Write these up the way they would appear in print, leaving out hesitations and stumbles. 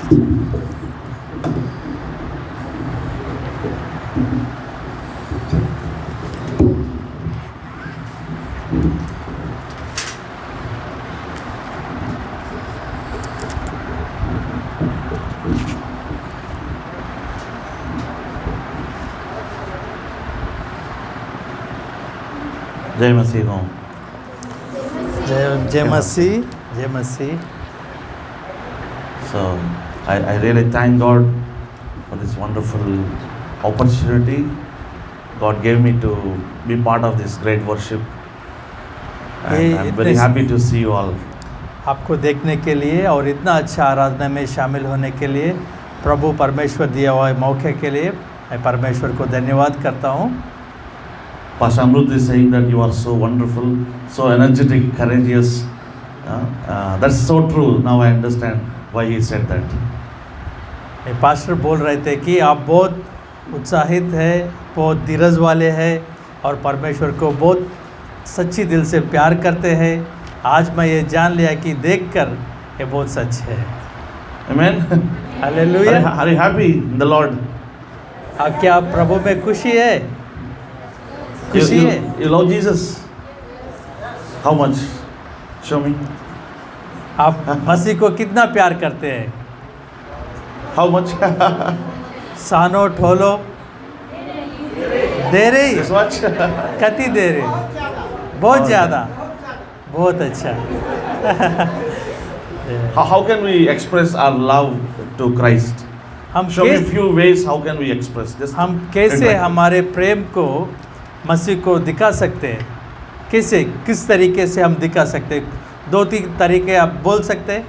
जय मसीह हो। जय मसीह, जय मसीह। So I really thank God for this wonderful opportunity God gave me to be part of this great worship, and I'm very happy to see you all. आपको देखने के लिए और इतना अच्छा आराधना में शामिल होने के लिए प्रभु परमेश्वर दिया हुआ मौके के लिए मैं परमेश्वर को धन्यवाद करता हूँ। Pastor Amrut is saying that you are so wonderful, so energetic, courageous. That's so true. Now I understand why he said that. Pastor बोल रहे थे कि आप बहुत उत्साहित है, बहुत धीरज वाले हैं और परमेश्वर को बहुत सच्ची दिल से प्यार करते हैं। आज मैं ये जान लिया कि देखकर ये बहुत सच है। Amen. Hallelujah. Are you happy in the Lord? क्या प्रभु में खुशी है? खुशी है। You love Jesus? How much? Show me. आप मसीह को कितना प्यार करते हैं? How much? सानो ठोलो दे रही This much? कति दे रही? बहुत ज़्यादा, बहुत अच्छा। How can we express our love to Christ? हम Show me a few ways how can we express this. हम कैसे हमारे प्रेम को मसीह को दिखा सकते हैं? कैसे, किस तरीके से हम दिखा सकते हैं? 2-3 तरीके आप बोल सकते हैं?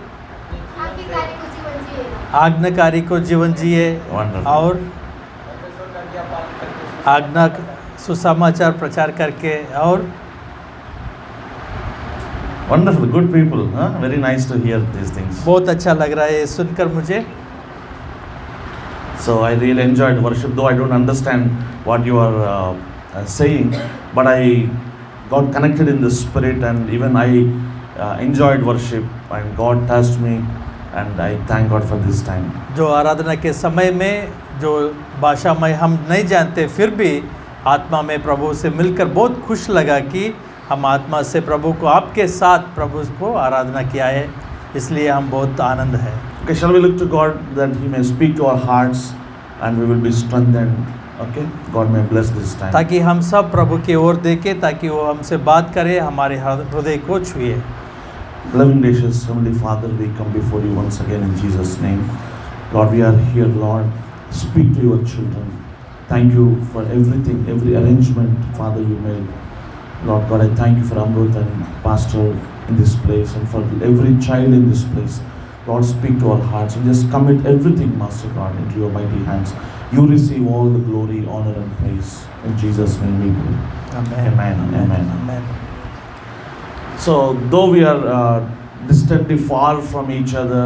आज्ञाकारी को जीवन जिए और आज्ञा सुसमाचार प्रचार करके और Wonderful, good people, huh? Very nice to hear these things. बहुत अच्छा लग रहा है सुनकर मुझे। So I really enjoyed worship, though I don't understand what you are saying, but I got connected in the spirit, and even I enjoyed worship, and God touched me, and I thank God for this time. जो आराधना के समय में जो भाषा में हम नहीं जानते फिर भी आत्मा में प्रभु से मिलकर बहुत खुश लगा कि हम आत्मा से प्रभु को आपके साथ प्रभु को आराधना किया है, इसलिए हम बहुत आनंद है। Okay, shall we look to God that He may speak to our hearts and we will be strengthened. Okay, God may bless this time. ताकि हम सब प्रभु की ओर देखें, ताकि वो हमसे बात करे, हमारे हृदय को छुए। Loving gracious Heavenly Father, we come before you once again in Jesus' name. Lord, we are here, Lord. Speak to your children. Thank you for everything, every arrangement, Father, you made. Lord God, I thank you for Amrut and Pastor in this place and for every child in this place. Lord, speak to our hearts and just commit everything, Master God, into your mighty hands. You receive all the glory, honor and praise. In Jesus' name we pray. Amen. Amen. Amen. Amen. So, though we are distantly far from each other,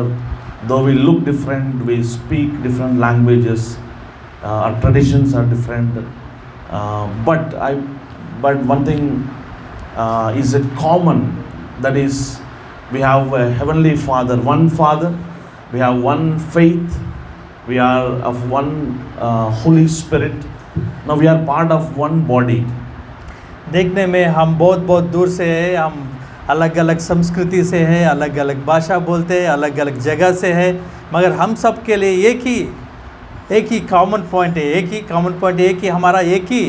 though we look different, we speak different languages, our traditions are different, but one thing is a common, that is we have a heavenly Father, we have one faith, we are of one Holy Spirit. Now we are part of one body. देखने में हम बहुत बहुत दूर से हैं, हम अलग अलग संस्कृति से हैं, अलग अलग भाषा बोलते हैं, अलग अलग जगह से हैं, मगर हम सब के लिए एक ही कॉमन पॉइंट है, एक ही हमारा एक ही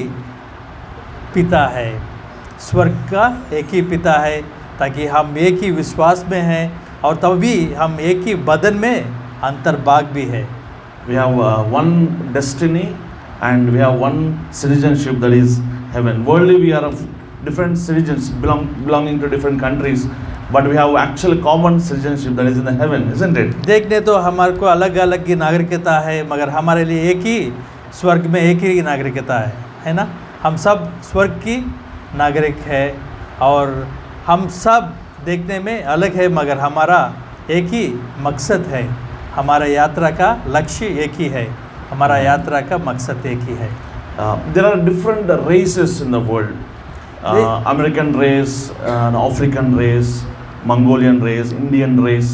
पिता है, स्वर्ग का एक ही पिता है, ताकि हम एक ही विश्वास में हैं और तभी हम एक ही बदन में अंतर्भाग भी है। We have one destiny and we have one citizenship, that is heaven. Worldly we are of different citizens belonging to different countries, but we have actual common citizenship, that is in the heaven, isn't it? देखने तो हमारे को अलग अलग की नागरिकता है, मगर हमारे लिए एक ही स्वर्ग में एक ही नागरिकता है ना? हम सब स्वर्ग की नागरिक है और हम सब देखने में अलग है, मगर हमारा एक ही मकसद है, हमारा यात्रा का लक्ष्य एक ही है, हमारा यात्रा का मकसद एक ही है। There are different races in the world. American race, African race, Mongolian race, Indian race,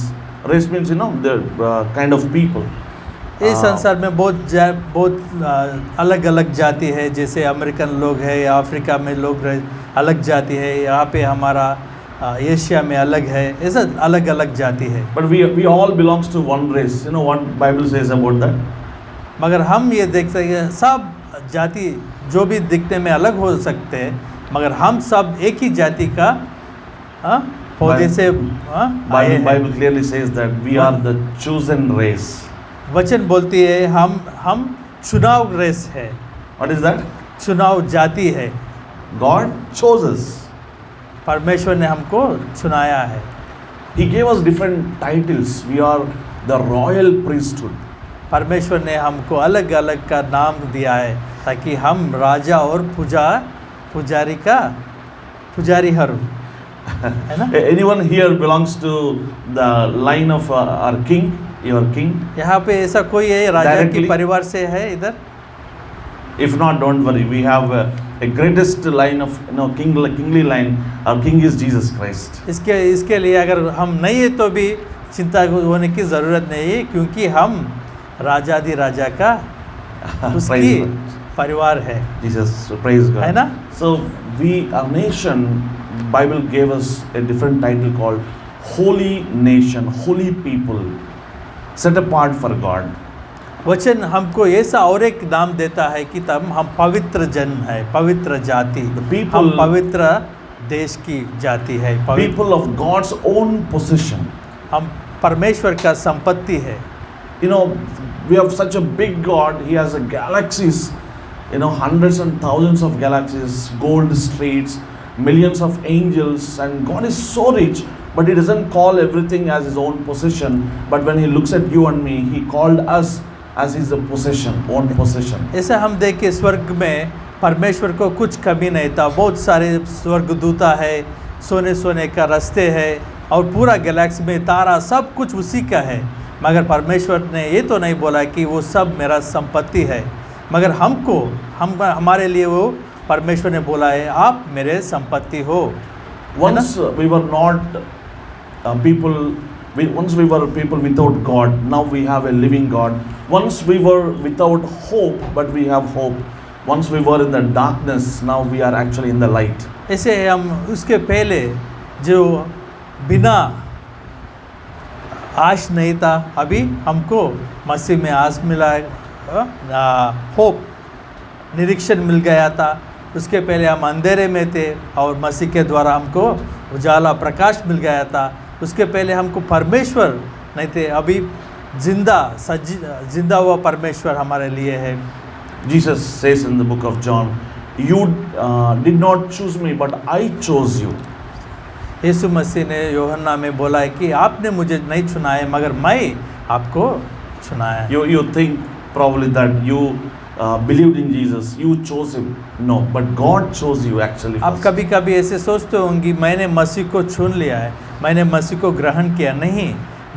Race means, the kind of people. इस संसार में बहुत अलग अलग जाति है, जैसे अमेरिकन लोग है या अफ्रीका में लोग अलग जाति है, यहाँ पे हमारा एशिया में अलग है, ऐसा अलग अलग जाति है। But we all belongs to one race. You know what Bible says about that? मगर हम ये देख सकते हैं सब जाति जो भी दिखने में अलग हो सकते हैं, मगर हम सब एक ही जाति का पौधे से आए हैं। Bible clearly says that we are the chosen race. वचन बोलती है हम चुनाव रेस है। What is that? चुनाव जाति है। God chose us. परमेश्वर ने हमको चुनाया है। He gave us different titles. We are the royal priesthood. परमेश्वर ने हमको अलग अलग का नाम दिया है ताकि हम राजा और पुजारी हर है ना। Anyone here belongs to the line of our king? Your king? यहाँ पे ऐसा कोई है राजा Directly? के परिवार से है इधर? If not, don't worry. We have a greatest line of kingly line. Our king is Jesus Christ. इसके लिए अगर हम नहीं है तो भी चिंता होने की ज़रूरत नहीं है, क्योंकि हम राजादि राजा का उसकी परिवार है। Jesus, praise God. है ना? So our nation, Bible gave us a different title called Holy Nation, Holy People, set apart for God. वचन हमको ऐसा और एक नाम देता है कि तब हम पवित्र जन है, पवित्र जाति, हम पवित्र देश की जाति है, people of God's own possession. हम परमेश्वर का संपत्ति है। We have such a big God. He has galaxies, hundreds and thousands of galaxies, gold streets, millions of angels, and God is so rich. But He doesn't call everything as His own possession. But when He looks at you and me, He called us as His own possession. ऐसे हम देख के स्वर्ग में परमेश्वर को कुछ कमी नहीं था। बहुत सारे स्वर्गदूता है, सोने का रास्ते है, और पूरा गैलेक्सी में तारा सब कुछ उसी का है। मगर परमेश्वर ने ये तो नहीं बोला कि वो सब मेरा संपत्ति है, मगर हमारे लिए वो परमेश्वर ने बोला है आप मेरे संपत्ति हो। Once we were people without God. Now we have a living God. Once we were without hope, but we have hope. Once we were in the darkness, now we are actually in the light. ऐसे हम उसके पहले जो बिना आश नहीं था, अभी हमको मसीह में आस मिला, होप निरीक्षण मिल गया था। उसके पहले हम अंधेरे में थे और मसीह के द्वारा हमको उजाला प्रकाश मिल गया था। उसके पहले हमको परमेश्वर नहीं थे, अभी जिंदा हुआ परमेश्वर हमारे लिए है। Jesus says in the book of John, you did not choose me, but I chose you. यीशु मसीह ने यूहन्ना में बोला है कि आपने मुझे नहीं चुना है, मगर मैं आपको चुनाया है। You think probably that you believed in Jesus, you chose Him. No, but God chose you actually. आप कभी कभी ऐसे सोचते होंगे मैंने मसीह को चुन लिया है, मैंने मसीह को ग्रहण किया। नहीं,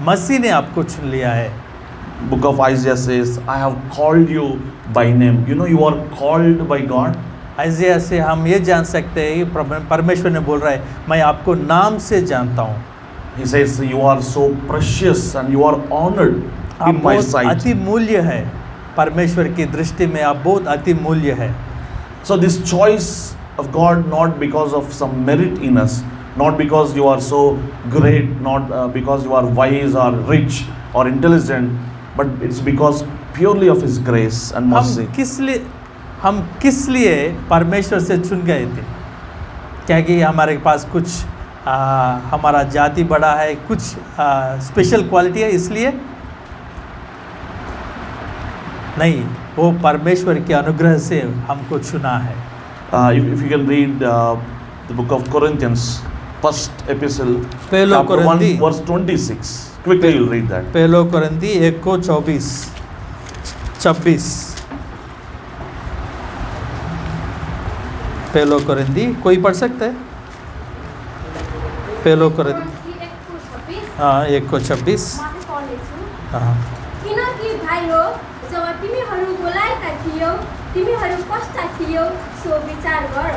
मसीह ने आपको चुन लिया है। Book of Isaiah says, I have called you by name. You are called by God. आइज़िया से हम ये जान सकते हैं कि परमेश्वर ने बोल रहा है मैं आपको नाम से जानता हूँ। He says you are so precious and you are honored in my sight. अति मूल्य है, परमेश्वर की दृष्टि में आप बहुत अति मूल्य है। So this choice of God, not because of some merit in us, not because you are so great, not because you are wise or rich or intelligent, but it's because purely of His grace and mercy. हम किस लिए परमेश्वर से चुन गए थे? क्या कि हमारे पास कुछ हमारा जाति बड़ा है, कुछ स्पेशल क्वालिटी है इसलिए? नहीं, वो परमेश्वर के अनुग्रह से हमको चुना है। If you can read the book of Corinthians, first epistle, पहला chapter 1 कोरिन्थी verse 26. Quickly you'll read that. पहला कोरिन्थी 1:24 पहला कोरिन्थी कोई पढ़ सकता है? पहला कोरिन्थी 1:26। हाँ, किनकि भाइ हो, जब तिमीहरू बोलाएका थियौ, तिमीहरू कस्ता थियौ सो विचार गर।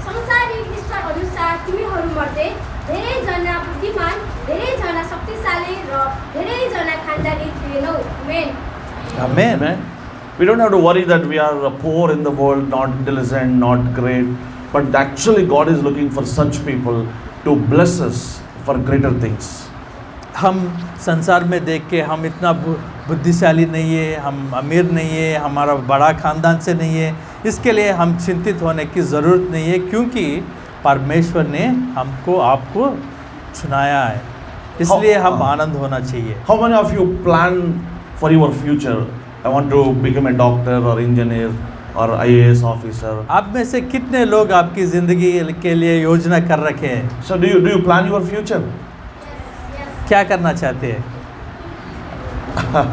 संसारिक स्तर अनुसार तिमीहरूमध्ये धेरैजना बुद्धिमान, धेरैजना शक्तिशाली शक्तिशाली र धेरैजना खानदानी थिएनौँ। आमेन। आमेन। Amen. We don't have to worry that we are poor in the world, not intelligent, not great. But actually, God is looking for such people to bless us for greater things. हम संसार में देख के हम इतना बुद्धिशाली नहीं है, हम अमीर नहीं है, हमारा बड़ा खानदान से नहीं है, इसके लिए हम चिंतित होने की ज़रूरत नहीं है, क्योंकि परमेश्वर ने हमको आपको चुनाया है, इसलिए हम आनंद होना चाहिए। How many of you plan for your future? I want to become a doctor or engineer or IAS officer. आप में से कितने लोग आपकी ज़िंदगी के लिए योजना कर रखे हैं? So do you plan your future? क्या करना चाहते हैं?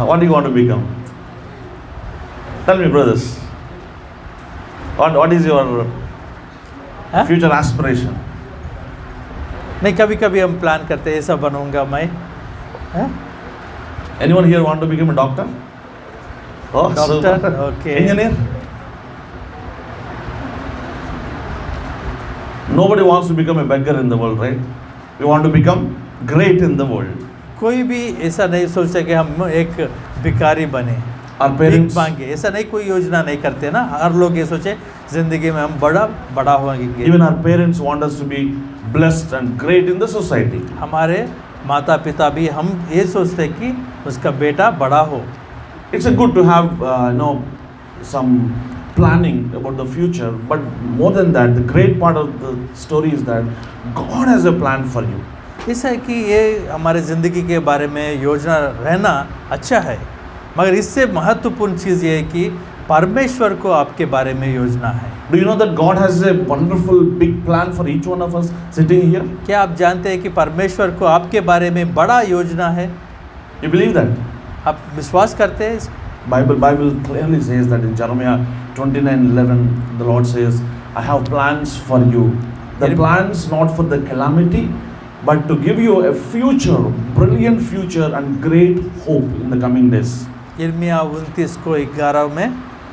What do you want to become? Tell me, brothers. What is your हाँ? future aspiration? नहीं, कभी कभी हम प्लान करते हैं ऐसा बनूंगा मैं। हाँ? Anyone here want to become a doctor? Oh, Doctor, super. okay. Engineer? Nobody wants to become a beggar in the world, right? We want to become great in the world. कोई भी ऐसा नहीं सोचता कि हम एक भिखारी बने, Our भीख parents, मांगे, ऐसा नहीं, कोई योजना नहीं करते ना। हर लोग ये सोचे जिंदगी में हम बड़ा होंगे। even our parents want us to be blessed and great in the society. हमारे माता पिता भी हम ये सोचते हैं कि उसका बेटा बड़ा हो। It's a good to have some planning about the future, but more than that, the great part of the story is that God has a plan for you. ऐसा है कि ये हमारे ज़िंदगी के बारे में योजना रहना अच्छा है, मगर इससे महत्वपूर्ण चीज़ ये है कि परमेश्वर को आपके बारे में योजना है। Do you know that God has a wonderful big plan for each one of us sitting here? क्या आप जानते हैं कि परमेश्वर को आपके बारे में बड़ा योजना है? You believe that? आप विश्वास करते हैं? Bible clearly says that in Jeremiah 29:11, the Lord says, I have plans for you. The plans not for the calamity, but to give you a future, brilliant future and great hope in the coming days. यिर्मयाह 29:11 में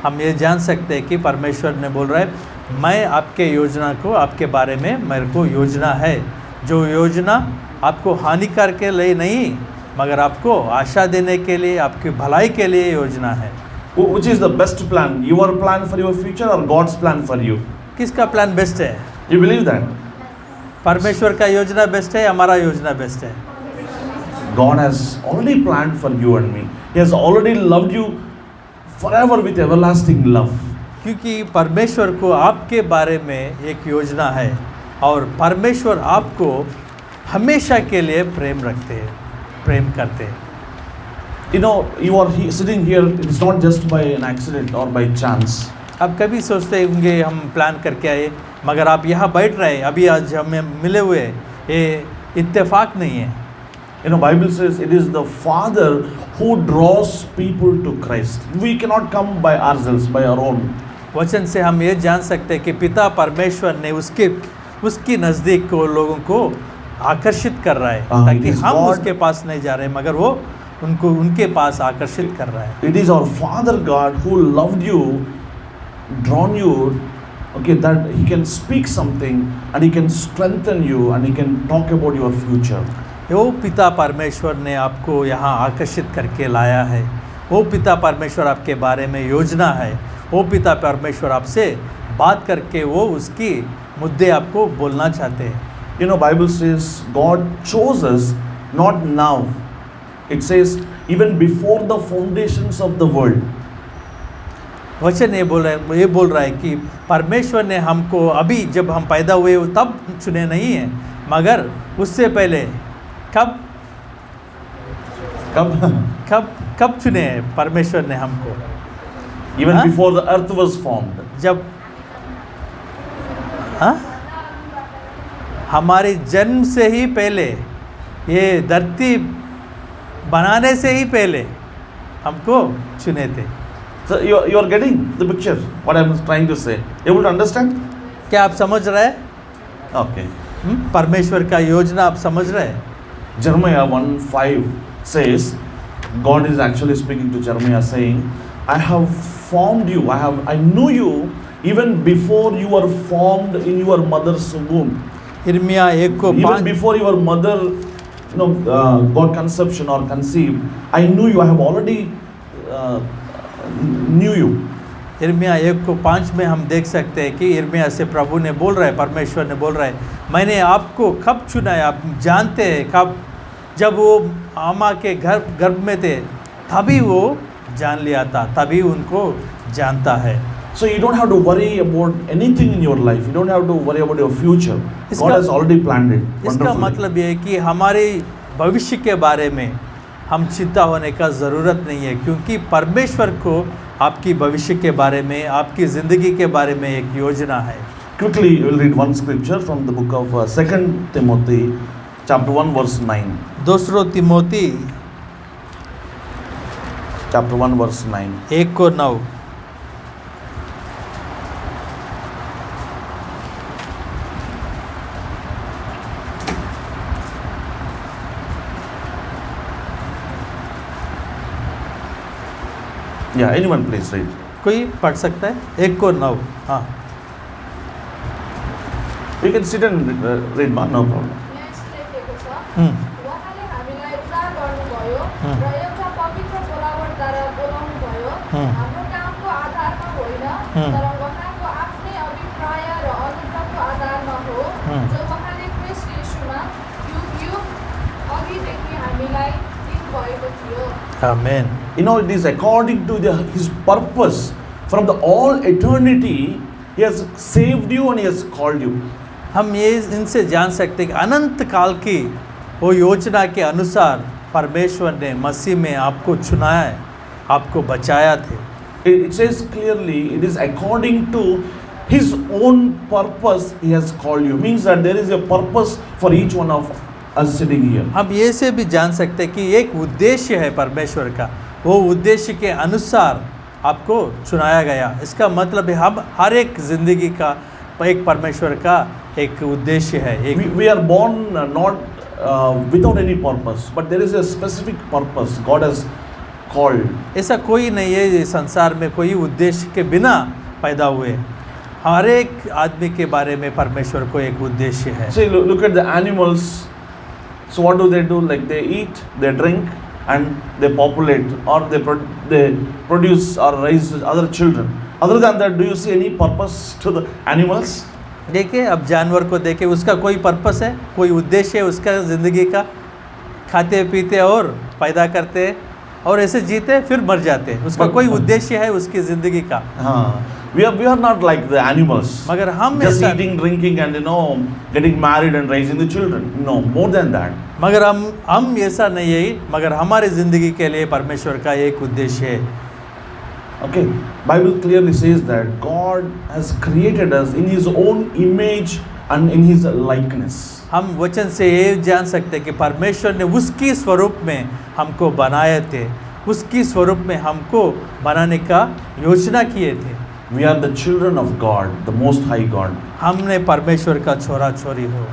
हम ये जान सकते हैं कि परमेश्वर ने बोल रहा है, मैं आपके योजना को, आपके बारे में मेरे को योजना है, जो योजना आपको हानिकार के लिए नहीं, मगर आपको आशा देने के लिए, आपकी भलाई के लिए योजना है। Which is the best plan? Your plan for your future or God's plan for you? किसका प्लान बेस्ट है? You believe that? परमेश्वर का योजना बेस्ट है, हमारा योजना बेस्ट है? God has already planned for you and me. He has already loved you forever with everlasting love. क्योंकि परमेश्वर को आपके बारे में एक योजना है और परमेश्वर आपको हमेशा के लिए प्रेम रखते हैं, प्रेम करते हैं। You know, you are sitting here, it's not just by an accident or by chance. आप कभी सोचते होंगे हम प्लान करके आए, मगर आप यहाँ बैठ रहे, अभी आज हमें मिले हुए, ये इत्तेफाक नहीं है। You know, Bible says it is the Father who draws people to Christ. We cannot come by ourselves, by our own. वचन से हम ये जान सकते हैं कि पिता परमेश्वर ने उसकी नज़दीक को लोगों को आकर्षित कर रहा है, ताकि हम उसके पास नहीं जा रहे, मगर वो उनके पास आकर्षित कर रहा है। It is our Father God who loved you, drawn you, okay, that He can speak something and He can strengthen you and He can talk about your future. वो पिता परमेश्वर ने आपको यहाँ आकर्षित करके लाया है, वो पिता परमेश्वर आपके बारे में योजना है, वो पिता परमेश्वर आपसे बात करके वो उसकी मुद्दे आपको बोलना चाहते हैं। You know, Bible says God chose us not now. It says even before the foundations of the world. वचन ये बोल रहा है कि परमेश्वर ने हमको अभी जब हम पैदा हुए तब चुने नहीं हैं, मगर उससे पहले कब चुने हैं परमेश्वर ने हमको? Even before the earth was formed. जब हमारे जन्म से ही पहले, ये धरती बनाने से ही पहले हमको चुने थे। So you are getting the picture what I am trying to say. Able to understand? क्या आप समझ रहे हैं? Okay. परमेश्वर का योजना आप समझ रहे हैं? Jeremiah 1:5 says, God is actually speaking to Jeremiah saying, I have formed you, I knew you even before you were formed in your mother's womb. यिर्मयाह 1:5 Even before your mother got conception or conceived, I knew you. I have already knew you. यिर्मयाह 1:5 में हम देख सकते हैं कि यिर्मयाह से प्रभु ने बोल रहा है, परमेश्वर ने बोल रहा है, मैंने आपको कब चुना है, आप जानते हैं कब, जब वो अम्मा के गर्भ में थे तभी वो जान लिया था, तभी उनको जानता है। So you don't have to worry about anything in your life. You don't have to worry about your future. God has already planned it. इसका Wonderfully. मतलब ये है कि हमारे भविष्य के बारे में हम चिंता होने का ज़रूरत नहीं है, क्योंकि परमेश्वर को आपकी भविष्य के बारे में, आपकी ज़िंदगी के बारे में एक योजना है। Quickly, we will read one scripture from the book of 2 Timothy, chapter 1, verse 9. 2 Timothy Chapter 1, verse 9. 1:9। Yeah, anyone please read. कोई पढ़ सकता है? 1:9। हाँ, You can sit and read, man, no problem. यहाँ लेखेको छ, उहाँले हामीलाई उद्धार गर्नुभयो र एउटा पवित्र बोलावटद्वारा बोलाउनुभयो, हाम्रो कामको आधारमा होइन तर उहाँको आफ्नै अभिप्राय र अनुग्रहको आधारमा हो, जो उहाँले ख्रीष्ट येशूमा युग अघिदेखि हामीलाई दिनुभएको थियो। आमेन। It is according to His purpose. From the all eternity, He has saved you and He has called you. हम ये इनसे जान सकते हैं कि अनंत काल की वो योजना के अनुसार परमेश्वर ने मसीह में आपको चुनाया है, आपको बचाया थे। It says clearly, it is according to His own purpose He has called you. Means that there is a purpose for each one of us sitting here. हम ये से भी जान सकते हैं कि एक उद्देश्य है परमेश्वर का, वो उद्देश्य के अनुसार आपको चुनाया गया। इसका मतलब है हम हर एक ज़िंदगी का एक परमेश्वर का एक उद्देश्य है। एक We are born not without any purpose, but there is a specific purpose God has called. ऐसा कोई नहीं है इस संसार में कोई उद्देश्य के बिना पैदा हुए। हर एक आदमी के बारे में परमेश्वर को एक उद्देश्य है। See, look at the animals. So what do? Like they eat, they drink, and they populate, or they produce or raise other children. Other than that, do you see any purpose to the animals? देखिए, अब जानवर को देखे, उसका कोई purpose है, कोई उद्देश्य है उसका ज़िंदगी का? खाते पीते और पैदा करते और ऐसे जीते फिर मर जाते, उसका कोई उद्देश्य है उसकी ज़िंदगी का? हाँ, we are not like the animals. मगर हम just ऐसा eating, drinking, and getting married and raising the children. No, more than that. मगर हम ऐसा नहीं है, मगर हमारे ज़िंदगी के लिए परमेश्वर का एक उद्देश्य है। Okay, Bible clearly says that God has created us in His own image and in His likeness. हम वचन से ये जान सकते हैं कि परमेश्वर ने उसकी स्वरूप में हमको बनाए थे, उसकी स्वरूप में हमको बनाने का योजना किए थे। We are the children of God, the Most High God. हमने परमेश्वर का छोरा छोरी हो।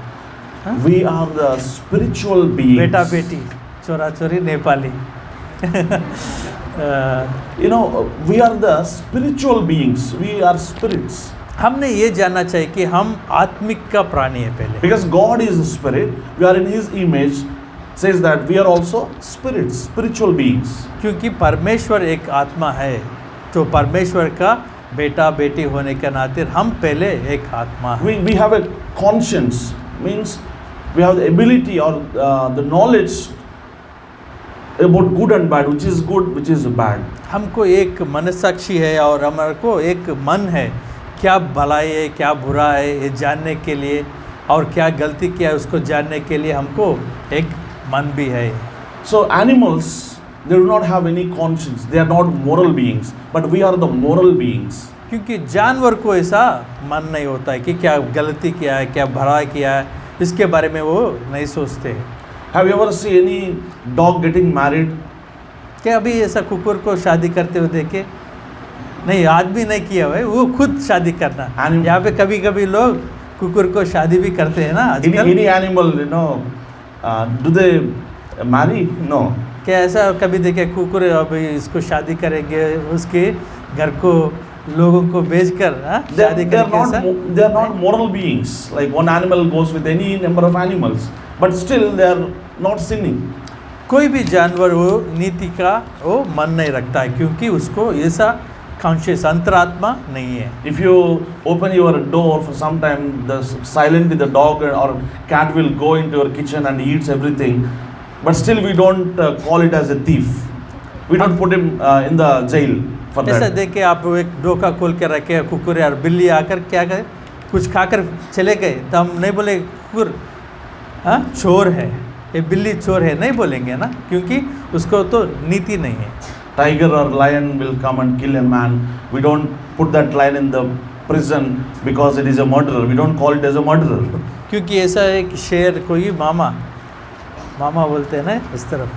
We are the spiritual beings. बेटा बेटी, छोरा छोरी Nepali. We are the spiritual beings. We are spirits. हमने ये जानना चाहिए कि हम आत्मिक का प्राणी है पहले। Because God is a spirit, we are in His image. Says that we are also spirits, spiritual beings. क्योंकि परमेश्वर एक आत्मा है, तो परमेश्वर का बेटा बेटी होने के नाते हम पहले एक आत्मा है। We have a conscience, means we have the ability or the knowledge about good and bad, which is good, which is bad. हमको एक मनसाक्षी है और हमारे को एक मन है, क्या भलाई है क्या बुरा है ये जानने के लिए, और क्या गलती किया है उसको जानने के लिए हमको एक मन भी है। So animals, they do not have any conscience. They are not moral beings, but we are the moral beings. क्योंकि जानवर को ऐसा मन नहीं होता है कि क्या गलती किया है क्या भला किया है, इसके बारे में वो नहीं सोचते। Have you ever seen any dog getting married? क्या अभी ऐसा कुकुर को शादी करते हुए देखे? नहीं, आदमी नहीं किया हुआ है, वो खुद शादी करना। यहाँ पे कभी कभी लोग कुकुर को शादी भी करते हैं ना आजकल। Any animal, do they marry? No. क्या ऐसा कभी देखे कुकुर अभी इसको शादी करेंगे, उसके घर को लोगों को बेचकर शादी करेंगे? They are not moral beings. Like one animal goes with any number of animals, but still they are not sinning. कोई भी जानवर वो नीति का वो मन नहीं रखता है, क्योंकि उसको ऐसा कॉन्शियस अंतरात्मा नहीं है। If you open your door for some time, silently the dog or cat will go into your kitchen and eats everything, but still we don't call it as a thief. We don't put him in the jail for ऐसा that. देख के आप एक डोका खोल के रखे, कुकुर और बिल्ली आकर क्या करे, कुछ खाकर चले गए, तो हम नहीं बोले कुकुर हाँ चोर है, ये बिल्ली चोर है, नहीं बोलेंगे ना, क्योंकि उसको तो नीति नहीं है। Tiger or lion will come and kill a man. We don't put that lion in the prison because it is a murderer. We don't call it as a murderer. क्योंकि ऐसा एक शेर कोई मामा बोलते हैं ना इस तरफ,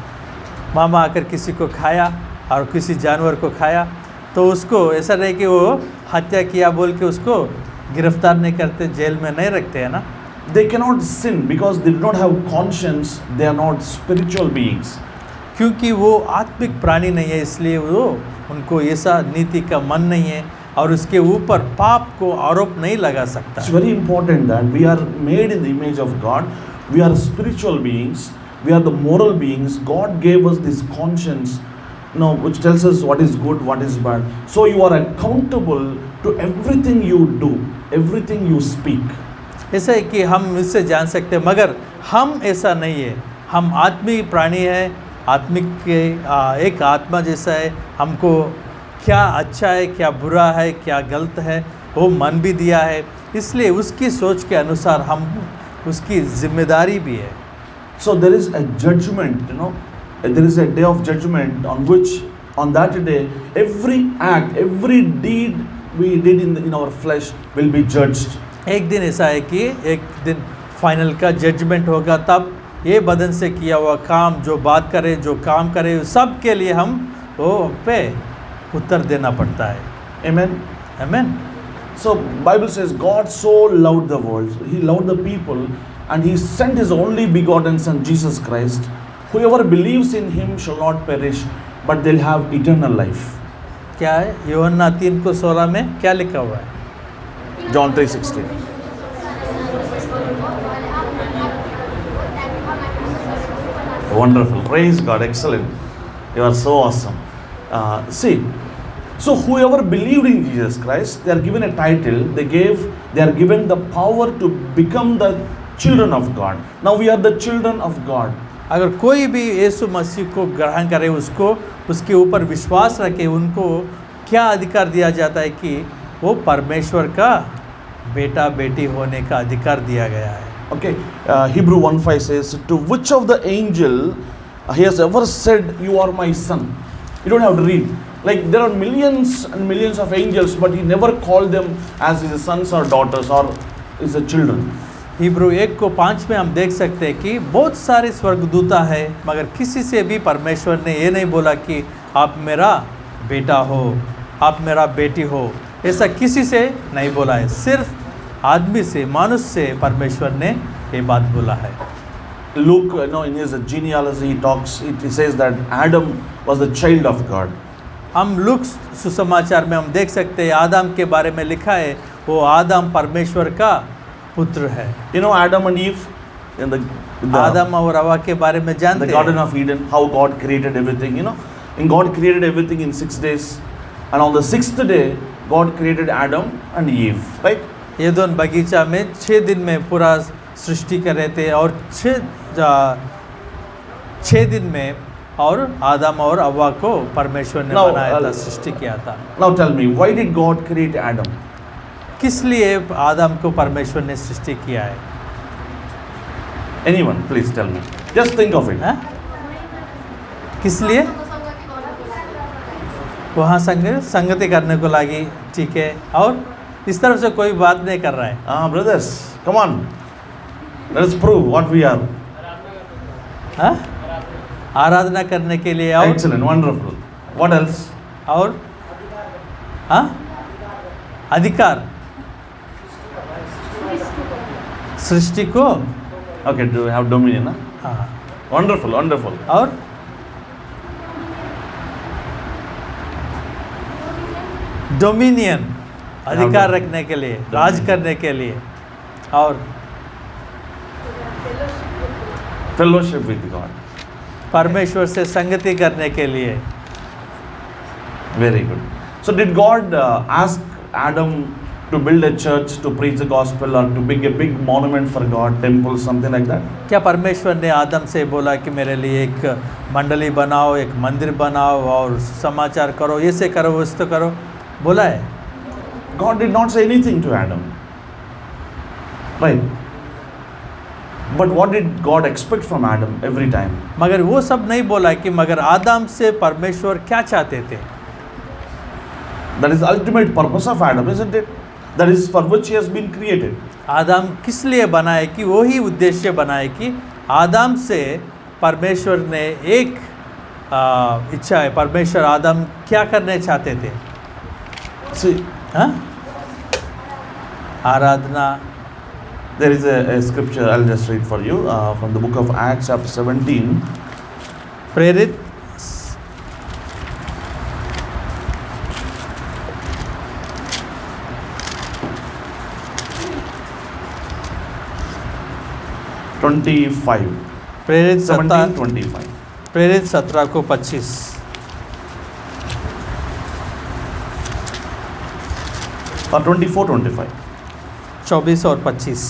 मामा आकर किसी को खाया और किसी जानवर को खाया, तो उसको ऐसा नहीं कि वो हत्या किया बोल के उसको गिरफ्तार नहीं करते, जेल में नहीं रखते हैं ना। They cannot sin because they do not have conscience. They are not spiritual beings. क्योंकि वो आत्मिक प्राणी नहीं है, इसलिए वो उनको ऐसा नीति का मन नहीं है और उसके ऊपर पाप को आरोप नहीं लगा सकता। It's very important that we are made in the image of God. We are spiritual beings. We are the moral beings. God gave us this conscience, which tells us what is good, what is bad. So you are accountable to everything you do, everything you speak. ऐसा है कि हम इससे जान सकते हैं, मगर हम ऐसा नहीं है। हम आत्मिक प्राणी है, आत्मिक के एक आत्मा जैसा है। हमको क्या अच्छा है, क्या बुरा है, क्या गलत है, वो मन भी दिया है, इसलिए उसकी सोच के अनुसार हम उसकी जिम्मेदारी भी है। So there is a judgment, there is a day of judgment on which, on that day, every act, every deed we did in our flesh will be judged. एक दिन ऐसा है कि एक दिन फाइनल का जजमेंट होगा, तब ये बदन से किया हुआ काम, जो बात करे, जो काम करे, सब के लिए हम वो पे उत्तर देना पड़ता है। Amen. आमीन। So Bible says God so loved the world, He loved the people, and He sent His only begotten Son Jesus Christ. Whoever believes in Him shall not perish, but they'll have eternal life. क्या है यूहन्ना 3:16 में क्या लिखा हुआ है? John 3:16. Wonderful. Praise God. Excellent. You are so awesome. See, so whoever believed in Jesus Christ, they are given a title. They are given the power to become the children of God. Now we are the children of God. अगर कोई भी यीशु मसीह को ग्रहण करे, उसको उसके ऊपर विश्वास रखे, उनको क्या अधिकार दिया जाता है कि वो परमेश्वर का बेटा बेटी होने का अधिकार दिया गया है। Okay, Hebrew 1:5 says, to which of the angel he has ever said, you are my son? You don't have to read. Like there are millions and millions of angels, but he never called them as his sons or daughters or his children. Hebrew 1:5 में हम देख सकते हैं कि बहुत सारे स्वर्गदूता है, मगर किसी से भी परमेश्वर ने ये नहीं बोला कि आप मेरा बेटा हो, आप मेरा बेटी हो, ऐसा किसी से नहीं बोला है। सिर्फ आदमी से, मनुष्य से परमेश्वर ने ये बात बोला है। Luke, in his genealogy, he says that Adam was the child of God. हम लूक सुसमाचार में हम देख सकते हैं आदम के बारे में लिखा है, वो आदम परमेश्वर का पुत्र है। Adam and Eve in the आदम और हवा के बारे में जानते the हैं। Garden of Eden, how God created everything. And God created everything in 6 days, and on the 6th day, God created Adam and Eve, right? ये दोनों बगीचा में 6 दिन में पूरा सृष्टि कर रहे थे, और 6 दिन में और आदम और हवा को परमेश्वर ने बनाया था, सृष्टि किया था। Now tell me, why did God create Adam? किस लिए आदम को परमेश्वर ने सृष्टि किया है? Anyone, please tell me. Just think of it. है? किस लिए? वहाँ संगति करने को लगी, ठीक है, और इस तरफ से कोई बात नहीं कर रहा है। Brothers, come on. Let us prove what we are. हाँ? आराधना करने के लिए, और Excellent, wonderful. What else? और हाँ? अधिकार सृष्टि को, Okay, do we have dominion? Huh? हाँ, Wonderful, wonderful. और डोमिनियन अधिकार रखने के लिए, राज करने के लिए, और fellowship with God. परमेश्वर से संगति करने के लिए। Very good. So did God ask Adam to build a church, to preach the gospel, or to make a big monument for God, temple, something like that? क्या परमेश्वर ने आदम से बोला कि मेरे लिए एक मंडली बनाओ, एक मंदिर बनाओ और समाचार करो, ये से करो, उस तो करो, बोला है? God did not say anything to Adam. Right. But what did God expect from Adam every time? मगर वो सब नहीं बोला कि मगर आदम से परमेश्वर क्या चाहते थे? That is the ultimate purpose of Adam, isn't it? That is for which he has been created. आदम किस लिए बनाए कि वही उद्देश्य बनाए कि आदम से परमेश्वर ने एक इच्छा है। परमेश्वर आदम क्या करने चाहते थे? See, हाँ? आराधना। there is a scripture, I'll just read for you from the book of Acts chapter 17. प्रेरित 25. प्रेरित 17:25. प्रेरित 17 को 25। Or 24:25. 24 और 25।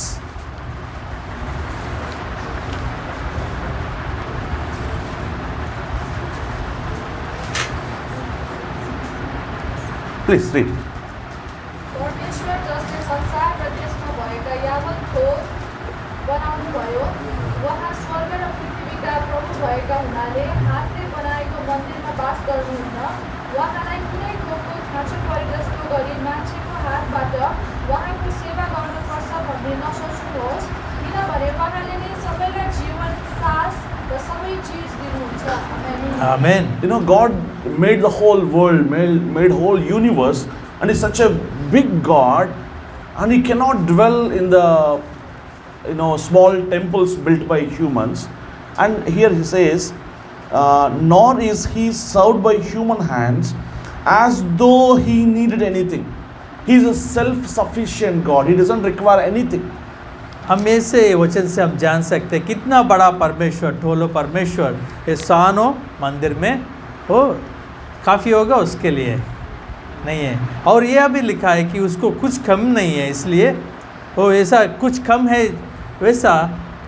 Please read. परमेश्वर जसले संसार र त्यसमा भएका यावत थोक बनाउनुभयो, उहाँ स्वर्ग र पृथ्वीका प्रभु भएका हुनाले हातले बनाएको मन्दिरमा बास गर्नुहुन्न। उहाँलाई कुनै थोकको खाँचो परे जस्तो गरी मान्छेको हातबाट उहाँको सेवा गर्नुपर्छ भन्ने नसोच्नुहोस्, किनभने उहाँले नै सबैलाई जीवन, सास र सबै चिज दिनुहुन्छ। आमेन। आमेन। You know, God made the whole world, made whole universe, and is such a big God, and he cannot dwell in the small temples built by humans. And here he says, nor is he served by human hands as though he needed anything. He is a self-sufficient God. He doesn't require anything. हम ऐसे वचन से हम जान सकते हैं कितना बड़ा परमेश्वर, ठोलो परमेश्वर ये सानो मंदिर में हो काफ़ी होगा उसके लिए नहीं है। और यह भी लिखा है कि उसको कुछ कम नहीं है, इसलिए वो ऐसा कुछ कम है वैसा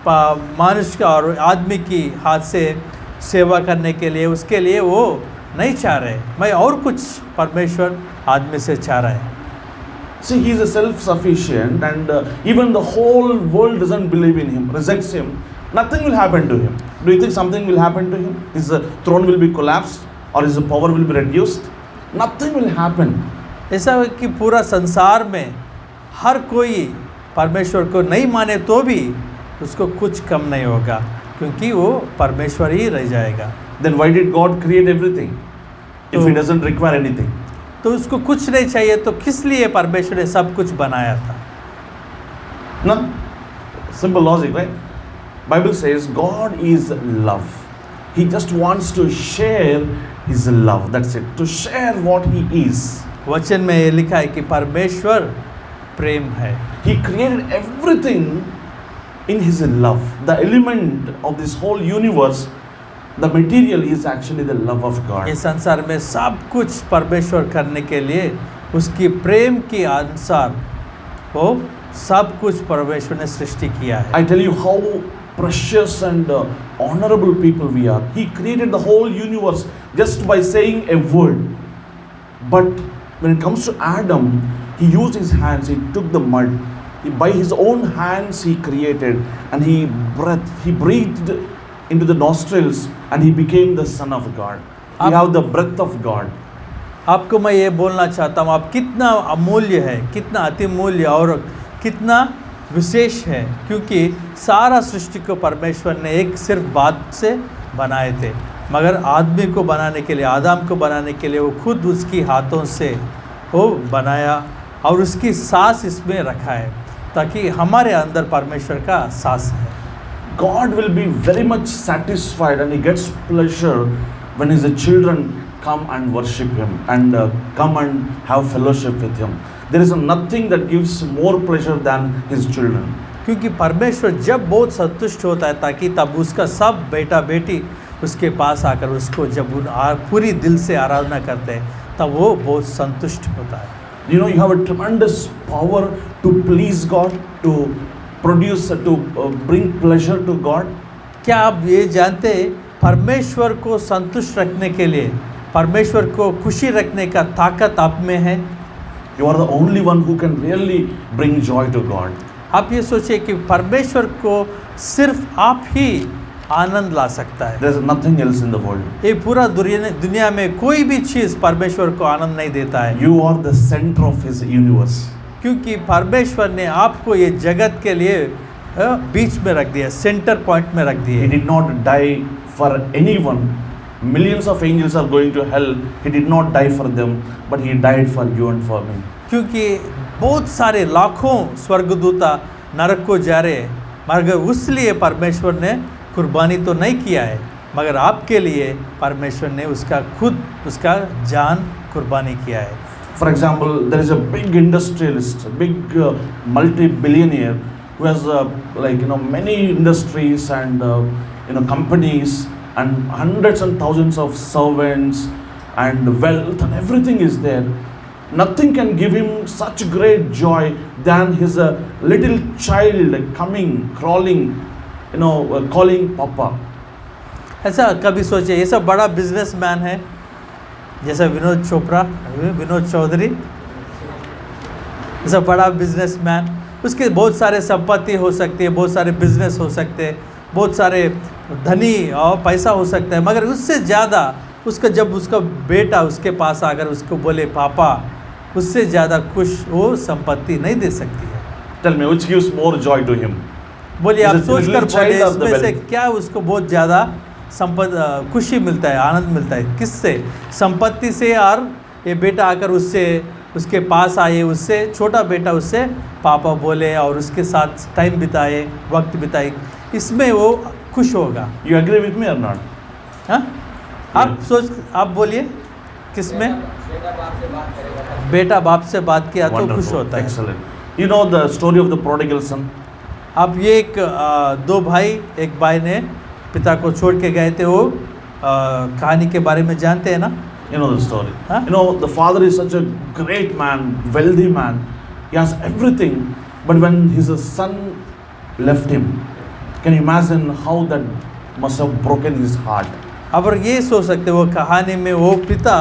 मनुष्य का और आदमी की हाथ से सेवा करने के लिए उसके लिए वो नहीं चाह रहे, मैं और कुछ परमेश्वर आदमी से चाह रहा है। See, he is a self-sufficient, and even the whole world doesn't believe in him, rejects him. Nothing will happen to him. Do you think something will happen to him? His throne will be collapsed, or his power will be reduced? Nothing will happen. ऐसा है कि पूरा संसार में हर कोई परमेश्वर को नहीं माने तो भी उसको कुछ कम नहीं होगा, क्योंकि वो परमेश्वर ही रह जाएगा। Then why did God create everything if he doesn't require anything? तो उसको कुछ नहीं चाहिए तो किस लिए परमेश्वर ने सब कुछ बनाया था? No, simple logic, right? Bible says God is love. He just wants to share his love. That's it. To share what he is. वचन में ये लिखा है कि परमेश्वर प्रेम है। He created everything in his love. The element of this whole universe, the material is actually the love of God. इस संसार में सब कुछ परमेश्वर करने के लिए उसकी प्रेम के अनुसार वो सब कुछ परमेश्वर ने सृष्टि किया है। I tell you how precious and honorable people we are. He created the whole universe just by saying a word. But when it comes to Adam, he used his hands, he took the mud. By his own hands he created, and he breathed into the nostrils, and he became the Son of God. We have the breath of God. आपको मैं ये बोलना चाहता हूँ, आप कितना अमूल्य है, कितना अतिमूल्य और कितना विशेष है, क्योंकि सारा सृष्टि को परमेश्वर ने एक सिर्फ बात से बनाए थे, मगर आदमी को बनाने के लिए, आदम को बनाने के लिए वो खुद उसकी हाथों से वो बनाया और उसकी सांस इसमें रखा है ताकि हमारे अंदर परमेश्वर का सांस है। God will be very much satisfied, and he gets pleasure when his children come and worship him and come and have fellowship with him. There is nothing that gives more pleasure than his children. क्योंकि परमेश्वर जब बहुत संतुष्ट होता है ताकि तब उसका सब बेटा बेटी उसके पास आकर उसको जब पूरी दिल से आराधना करते हैं तब वो बहुत संतुष्ट होता है। You know, you have a tremendous power to please God, to produce, to bring pleasure to God. क्या आप ये जानते हैं परमेश्वर को संतुष्ट रखने के लिए, परमेश्वर को खुशी रखने का ताकत आप में है। You are the only one who can really bring joy to God. आप ये सोचिए कि परमेश्वर को सिर्फ आप ही आनंद ला सकता है। There is nothing else in the world. ये पूरा दुनिया में कोई भी चीज़ परमेश्वर को आनंद नहीं देता है। You are the center of His universe. क्योंकि परमेश्वर ने आपको ये जगत के लिए बीच में रख दिया, सेंटर पॉइंट में रख दिया। He did not die for anyone. Millions of angels are going to hell. He did not die for them, but He died for you and for me. क्योंकि बहुत सारे लाखों स्वर्गदूता नरक को जा रहे हैं, मगर उसलिए परमेश्वर ने कुर्बानी तो नहीं किया है, मगर आपके लिए परमेश्वर ने उसका जान कुर्बानी किया है। For example, there is a big industrialist, a big multi-billionaire who has many industries and companies and hundreds and thousands of servants and wealth and everything is there. Nothing can give him such great joy than his little child coming, crawling, calling Papa. ऐसा कभी सोचे, ये सब बड़ा businessman है जैसा विनोद चौधरी, ऐसा बड़ा बिजनेसमैन, उसके बहुत सारे संपत्ति हो सकती है, बहुत सारे बिजनेस हो सकते हैं, बहुत सारे धनी और पैसा हो सकता है, मगर उससे ज़्यादा जब उसका बेटा उसके पास आकर उसको बोले पापा, उससे ज़्यादा खुश वो संपत्ति नहीं दे सकती है। Tell me, which gives more joy to him? बोलिए, आप सोच कर बोलिए, of the इसमें से wealth? क्या उसको बहुत ज़्यादा खुशी मिलता है, आनंद मिलता है? किससे? संपत्ति से, और ये बेटा आकर उसके पास आए, उससे छोटा बेटा उससे पापा बोले और उसके साथ टाइम बिताए, वक्त बिताए, इसमें वो खुश होगा। You agree with me or not? हाँ, आप बोलिए किसमें? बेटा बाप से बात किया तो खुश होता है। Excellent. You know the story of the prodigal son? अब ये दो भाई, एक भाई ने पिता को छोड़ के गए थे, वो कहानी के बारे में जानते हैं ना? You know the story. Huh? You know, the father is such a great man, wealthy man. He has everything. But when his son left him, can you imagine how that must have broken his heart? अब ये सोच सकते हो, कहानी में वो पिता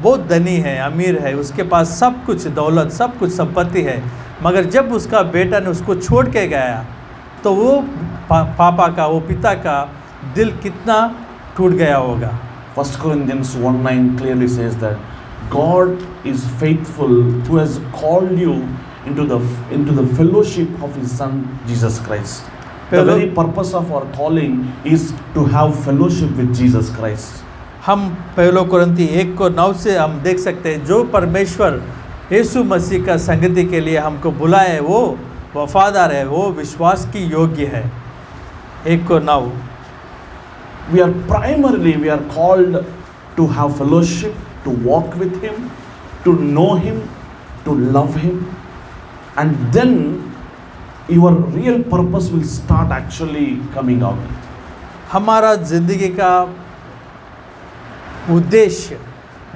बहुत धनी है, अमीर है, उसके पास सब कुछ दौलत, सब कुछ संपत्ति है, मगर जब उसका बेटा ने उसको छोड़ के गया तो वो पापा का, वो पिता का दिल कितना टूट गया होगा। 1 Corinthians 1:9 clearly says that God is faithful who has called you into the fellowship of His Son Jesus Christ. The very purpose of our calling is to have fellowship with Jesus Christ. हम 1 कोरिन्थी 1:9 से हम देख सकते हैं, जो परमेश्वर यीशु मसीह का संगति के लिए हमको बुलाए है, वो वफादार है, वो विश्वास की योग्य है। 1:9 We are called to have fellowship, to walk with Him, to know Him, to love Him, and then your real purpose will start actually coming out. हमारा ज़िंदगी का उद्देश्य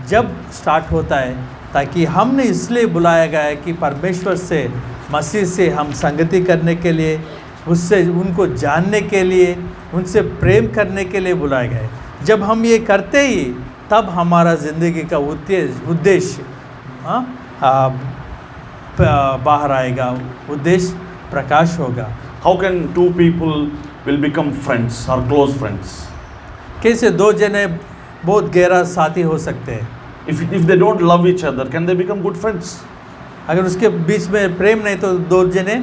जब स्टार्ट होता है, ताकि हमने इसलिए बुलाया गया है कि परमेश्वर से, मसीह से हम संगति करने के लिए, उससे उनको जानने के लिए, उनसे प्रेम करने के लिए बुलाए गए। जब हम ये करते ही तब हमारा ज़िंदगी का उद्देश्य बाहर आएगा, उद्देश्य प्रकाश होगा। How can two people will become friends or close friends? कैसे दो जने बहुत गहरा साथी हो सकते हैं? If they don't love each other, can they become good friends? अगर उसके बीच में प्रेम नहीं तो दो जने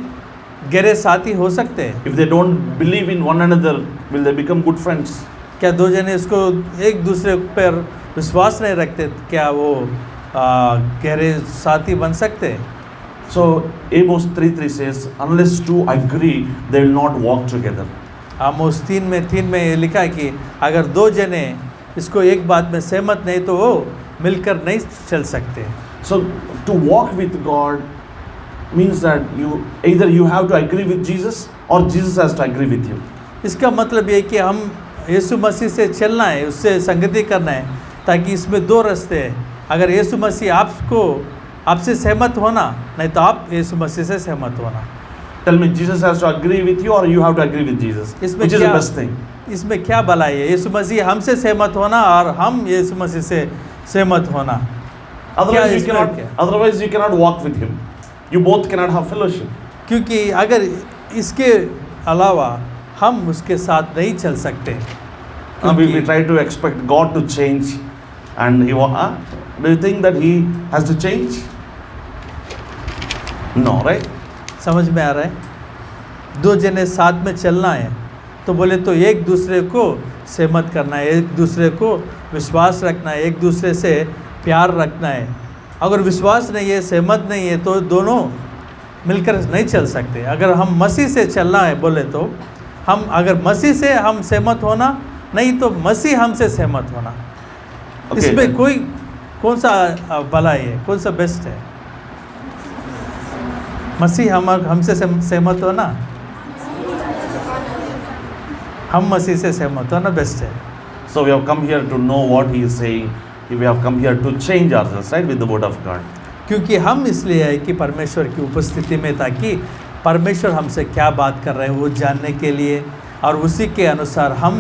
गहरे साथी हो सकते हैं। If they don't believe in one another, will they become good friends? क्या दो जने इसको एक दूसरे पर विश्वास नहीं रखते, क्या वो गहरे साथी बन सकते हैं? So Amos 3:3 says, unless two agree, they will not walk together. आमोस 3:3 में ये लिखा है कि अगर दो जने इसको एक बात में सहमत नहीं तो वो मिलकर नहीं चल सकते। So to walk with God means that either you have to agree with Jesus or Jesus has to agree with you. इसका मतलब ये है कि हम यीशु मसीह से चलना है, उससे संगति करना है, ताकि इसमें दो रास्ते हैं। अगर यीशु मसीह आपसे सहमत होना, नहीं तो आप यीशु मसीह से सहमत होना। Tell me, Jesus has to agree with you or you have to agree with Jesus? इसमें Which is the क्या best thing? इसमें क्या भलाई है? यीशु मसीह हमसे सहमत होना और हम यीशु मसीह से सहमत होना। Otherwise you cannot walk with him. You both cannot have fellowship. क्योंकि अगर इसके अलावा हम उसके साथ नहीं चल सकते। We try to expect God to change, and do you think that he has to change? No, right? समझ में आ रहा है? दो जने साथ में चलना है तो बोले तो एक दूसरे को सहमत करना है, एक दूसरे को विश्वास रखना है, एक दूसरे से प्यार रखना है। अगर विश्वास नहीं है, सहमत नहीं है, तो दोनों मिलकर नहीं चल सकते। अगर हम मसीह से चलना है बोले तो हम, अगर मसीह से हम सहमत होना, नहीं तो मसीह हमसे सहमत होना। इसमें कौन सा भलाई है, कौन सा बेस्ट है? मसीह हमसे सहमत होना, हम मसीह से सहमत होना बेस्ट है। So we have come here to know what he is saying. We have come here to change ourselves, right, with the word of God. क्योंकि हम इसलिए है कि परमेश्वर की उपस्थिति में, ताकि परमेश्वर हमसे क्या बात कर रहे हैं वो जानने के लिए, और उसी के अनुसार हम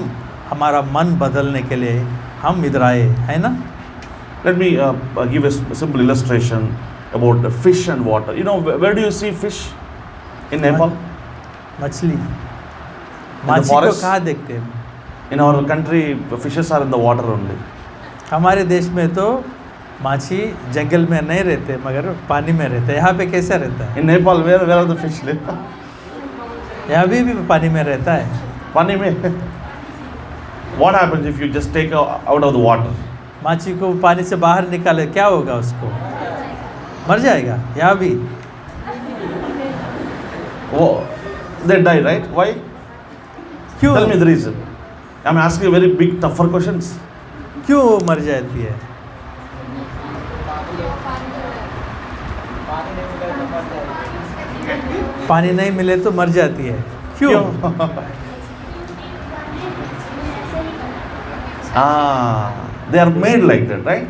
हमारा मन बदलने के लिए हम इधर आए, है ना? Let me give a simple illustration about the fish and water. You know, where do you see fish? In Nepal? मछली, the माछी को forest? कहाँ देखते हैं? In our country, fishes are in the water only. हमारे देश में तो माछी जंगल में नहीं रहते, मगर पानी में रहते। यहाँ पे कैसे रहता है? In Nepal, where are the fish live? यहाँ भी पानी में रहता है। Pani mein. What happens if you just take out of the water? माछी को पानी से बाहर निकाले, क्या होगा उसको? मर जाएगा। यहाँ भी Oh, they die, right? Why? क्यों? Tell me the reason. I'm asking very big, tougher questions. क्यों मर जाती है? पानी नहीं मिले तो मर जाती है। क्यों? They are made like that, right?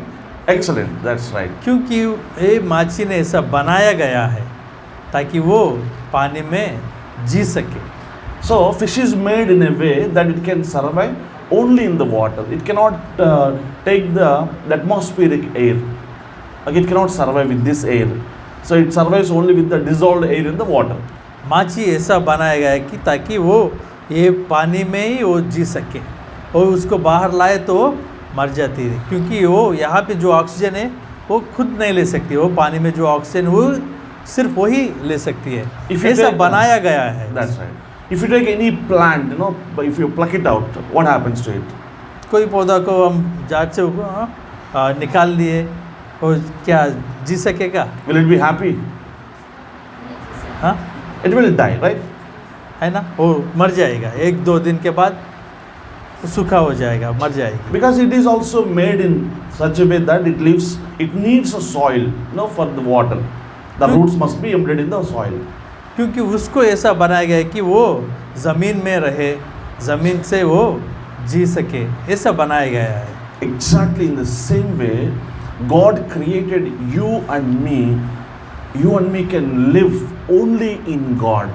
Excellent, that's right. क्योंकि ये माछी ने ऐसा बनाया गया है ताकि वो पानी में जी सके। So fish is made in a way that it can survive only in the water. It cannot take the atmospheric air. Like it cannot survive with this air. So it survives only with the dissolved air in the water. माछी ऐसा बनाया गया है कि ताकि वो ये पानी में ही वो जी सके, और उसको बाहर लाए तो मर जाती है, क्योंकि वो यहाँ पे जो ऑक्सीजन है वो खुद नहीं ले सकती। वो पानी में जो ऑक्सीजन वो सिर्फ वही ले सकती है। ऐसा बनाया गया है। That's right. If you take any plant, you know, if you pluck it out, what happens to it? कोई पौधा को हम जाट से निकाल दिए, वो क्या जी सकेगा? Will it be happy? हाँ, It will die, right? है ना? वो मर जाएगा, 1-2 दिन के बाद सूखा हो जाएगा, मर जाएगी। Because it is also made in such a way that it lives, it needs a soil, you know, for the water. The roots must be embedded in the soil. क्योंकि उसको ऐसा बनाया गया है कि वो ज़मीन में रहे, ज़मीन से वो जी सके, ऐसा बनाया गया है। Exactly in the same way, God created you and me. You and me can live only in God.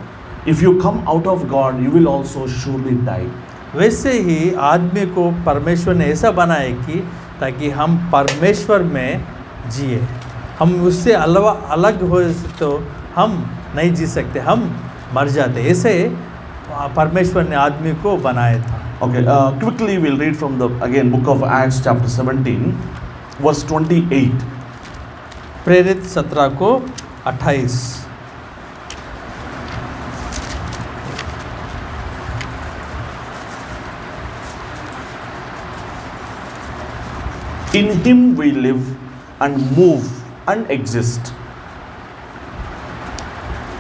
If you come out of God, you will also surely die. वैसे ही आदमी को परमेश्वर ने ऐसा बनाया कि ताकि हम परमेश्वर में जिए। हम उससे अलग हो तो हम नहीं जी सकते, हम मर जाते। ऐसे परमेश्वर ने आदमी को बनाया था। Okay, quickly we'll read from the again book of Acts chapter 17, verse 28. प्रेरित 17:28। In Him we live and move and exist.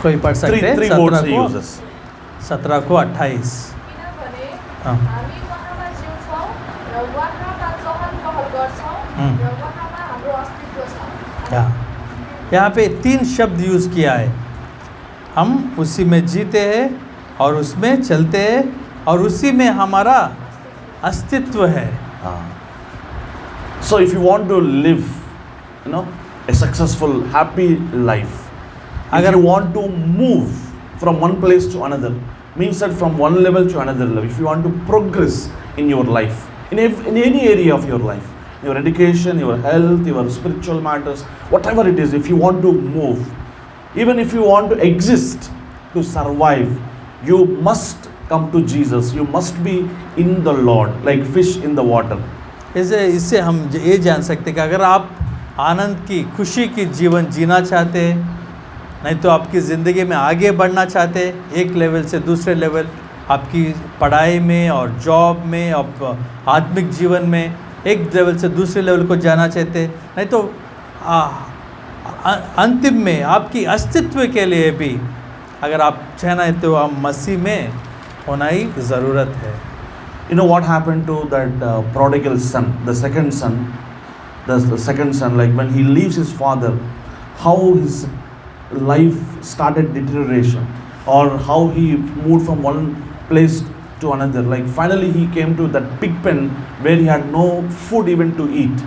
कोई पढ़ सकते हैं? Three words he uses. 17:28। किनभने हाँ। हामी उहाँमा जिउँछौँ र उहाँमा चहल पहल गर्छौँ हम्म। र उहाँमा हाम्रो अस्तित्व छ। यहाँ पे 3 शब्द यूज़ किया है। हम उसी में जीते हैं और उसमें चलते हैं और उसी में हमारा अस्तित्व है। So if you want to live, a successful, happy life, if you want to move from one place to another, means that from one level to another level, if you want to progress in your life, in any area of your life, your education, your health, your spiritual matters, whatever it is, if you want to move, even if you want to exist, to survive, you must come to Jesus. You must be in the Lord, like fish in the water. इससे हम ये जान सकते हैं कि अगर आप आनंद की, खुशी की जीवन जीना चाहते हैं, नहीं तो आपकी ज़िंदगी में आगे बढ़ना चाहते हैं, एक लेवल से दूसरे लेवल, आपकी पढ़ाई में और जॉब में और आत्मिक जीवन में एक लेवल से दूसरे लेवल को जाना चाहते हैं, नहीं तो अंतिम में आपकी अस्तित्व के लिए भी अगर आप चाहना है तो आप मसीह में होना ही ज़रूरत है। You know what happened to that prodigal son, the second son, like when he leaves his father, how his life started deterioration, or how he moved from one place to another. Like finally he came to that pig pen where he had no food even to eat.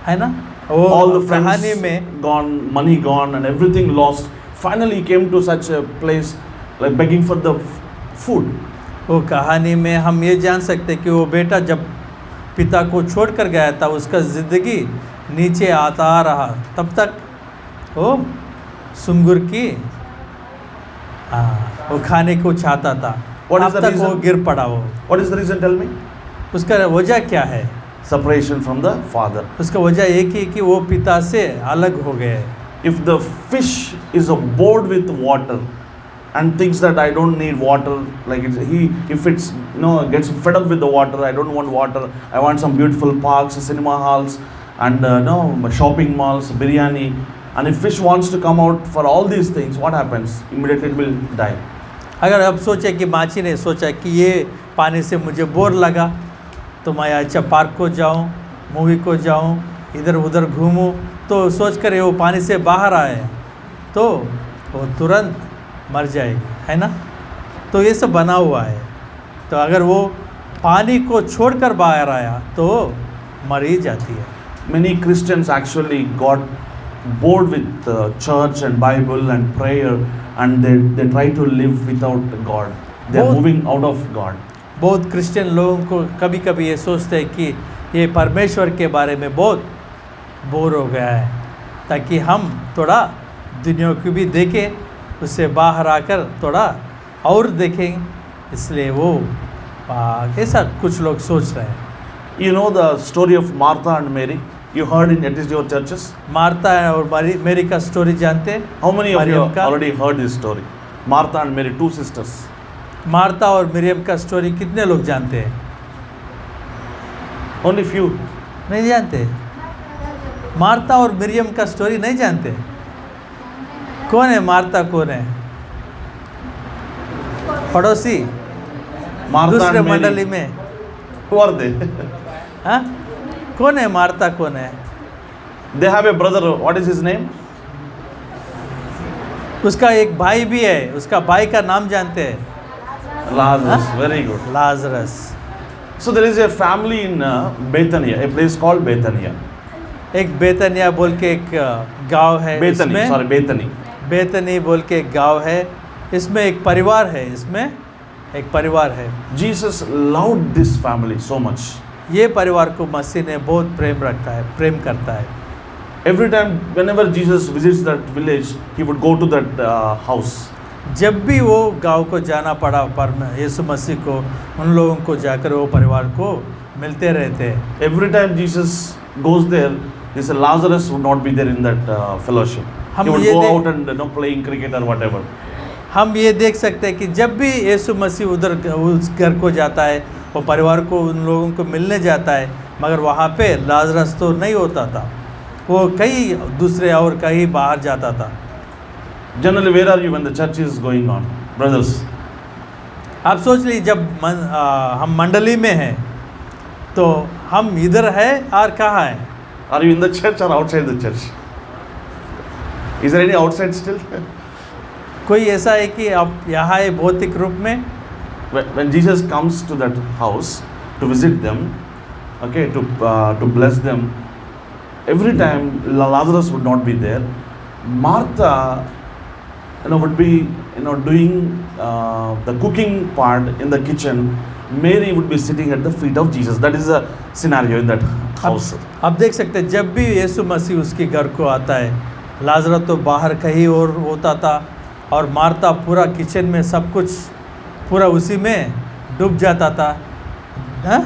है ना? All the कहानी friends में gone, money gone, and everything lost. Finally he came to such a place like begging for the food. वो कहानी में हम ये जान सकते कि वो बेटा जब पिता को छोड़कर गया था, उसका ज़िंदगी नीचे आता रहा, तब तक वो सुंगुर की वो खाने को चाहता था, तब तक वो गिर पड़ा। वो What is the reason? Tell me. उसका वजह क्या है? Separation from the father. उसका वजह एक ही कि वो पिता से अलग हो गए। If the fish is bored with water and thinks that I don't need water, like if it's gets fed up with the water, I don't want water, I want some beautiful parks, cinema halls, and shopping malls, biryani, and if fish wants to come out for all these things, what happens? Immediately it will die. अगर अब सोचे कि माची ने सोचा कि ये पानी से मुझे बोर लगा तो मैं अच्छा पार्क को जाऊं, मूवी को जाऊं, इधर उधर घूमूं, तो सोच कर वो पानी से बाहर आए तो वो तुरंत मर जाएगी, है ना? तो ये सब बना हुआ है। तो अगर वो पानी को छोड़कर बाहर आया तो मर ही जाती है। Many Christians actually got bored with church and Bible and prayer, and they try to live without God. They are moving out of God. बहुत क्रिश्चियन लोगों को कभी कभी ये सोचते हैं कि ये परमेश्वर के बारे में बहुत बोर हो गया है, ताकि हम थोड़ा दुनिया को भी देखें, उससे बाहर आकर थोड़ा और देखें, इसलिए वो ऐसा कुछ लोग सोच रहे हैं। You know the story of Martha and Mary? You heard in at least your churches? Martha और मेरी का स्टोरी जानते हैं? How many of you Maryam का? already heard this story? Martha and Mary, two sisters. Martha और मरियम का story कितने लोग जानते हैं? Only few. नहीं जानते? मार्था और मरियम का स्टोरी नहीं जानते? कौन है मार्था, कौन है? पड़ोसी Martha दूसरे and Mary. मंडली में? Who are they? हाँ, कौन है मार्था, कौन है? They have a brother. What is his name? उसका एक भाई भी है, उसका भाई का नाम जानते हैं? Lazarus. Very good. Lazarus. So there is a family in Bethania, a place called Bethania. एक बेतनिया बोल के एक गांव है, Bethany, इसमें sorry, Bethany. बेतनी बोल के एक गांव है, इसमें एक परिवार है, इसमें एक परिवार है। Jesus loved this family so much. ये परिवार को मसीह ने बहुत प्रेम करता है। Every time, whenever Jesus visits that village, he would go to that house. जब भी वो गांव को जाना पड़ा पर यीशु मसीह को, उन लोगों को जाकर वो परिवार को मिलते रहते हैं। Every time Jesus goes there, this Lazarus would not be there in that fellowship. He would go out and playing cricket or whatever. हम ये देख सकते हैं कि जब भी यीशु मसीह उधर उस घर को जाता है, वो परिवार को, उन लोगों को मिलने जाता है, मगर वहाँ पे लाजरस तो नहीं होता था, वो कहीं दूसरे और कहीं बाहर जाता था। Generally, where are you when the church is going on, brothers? आप सोच लीजिए, जब हम मंडली में हैं तो हम इधर है और कहाँ हैं? Are you in the church or outside the church? Is there any outside still? कोई ऐसा है कि आप यहाँ है भौतिक रूप में? When Jesus comes to that house to visit them, okay, to bless them, every time Lazarus would not be there. Martha, would be doing the cooking part in the kitchen. Mary would be sitting at the feet of Jesus. That is a scenario in that house. आप देख सकते हैं जब भी यीशु मसीह उसके घर को आता है, लाजरस तो बाहर कहीं और होता था और मार्था पूरा किचन में सब कुछ पूरा उसी में डूब जाता था, हाँ?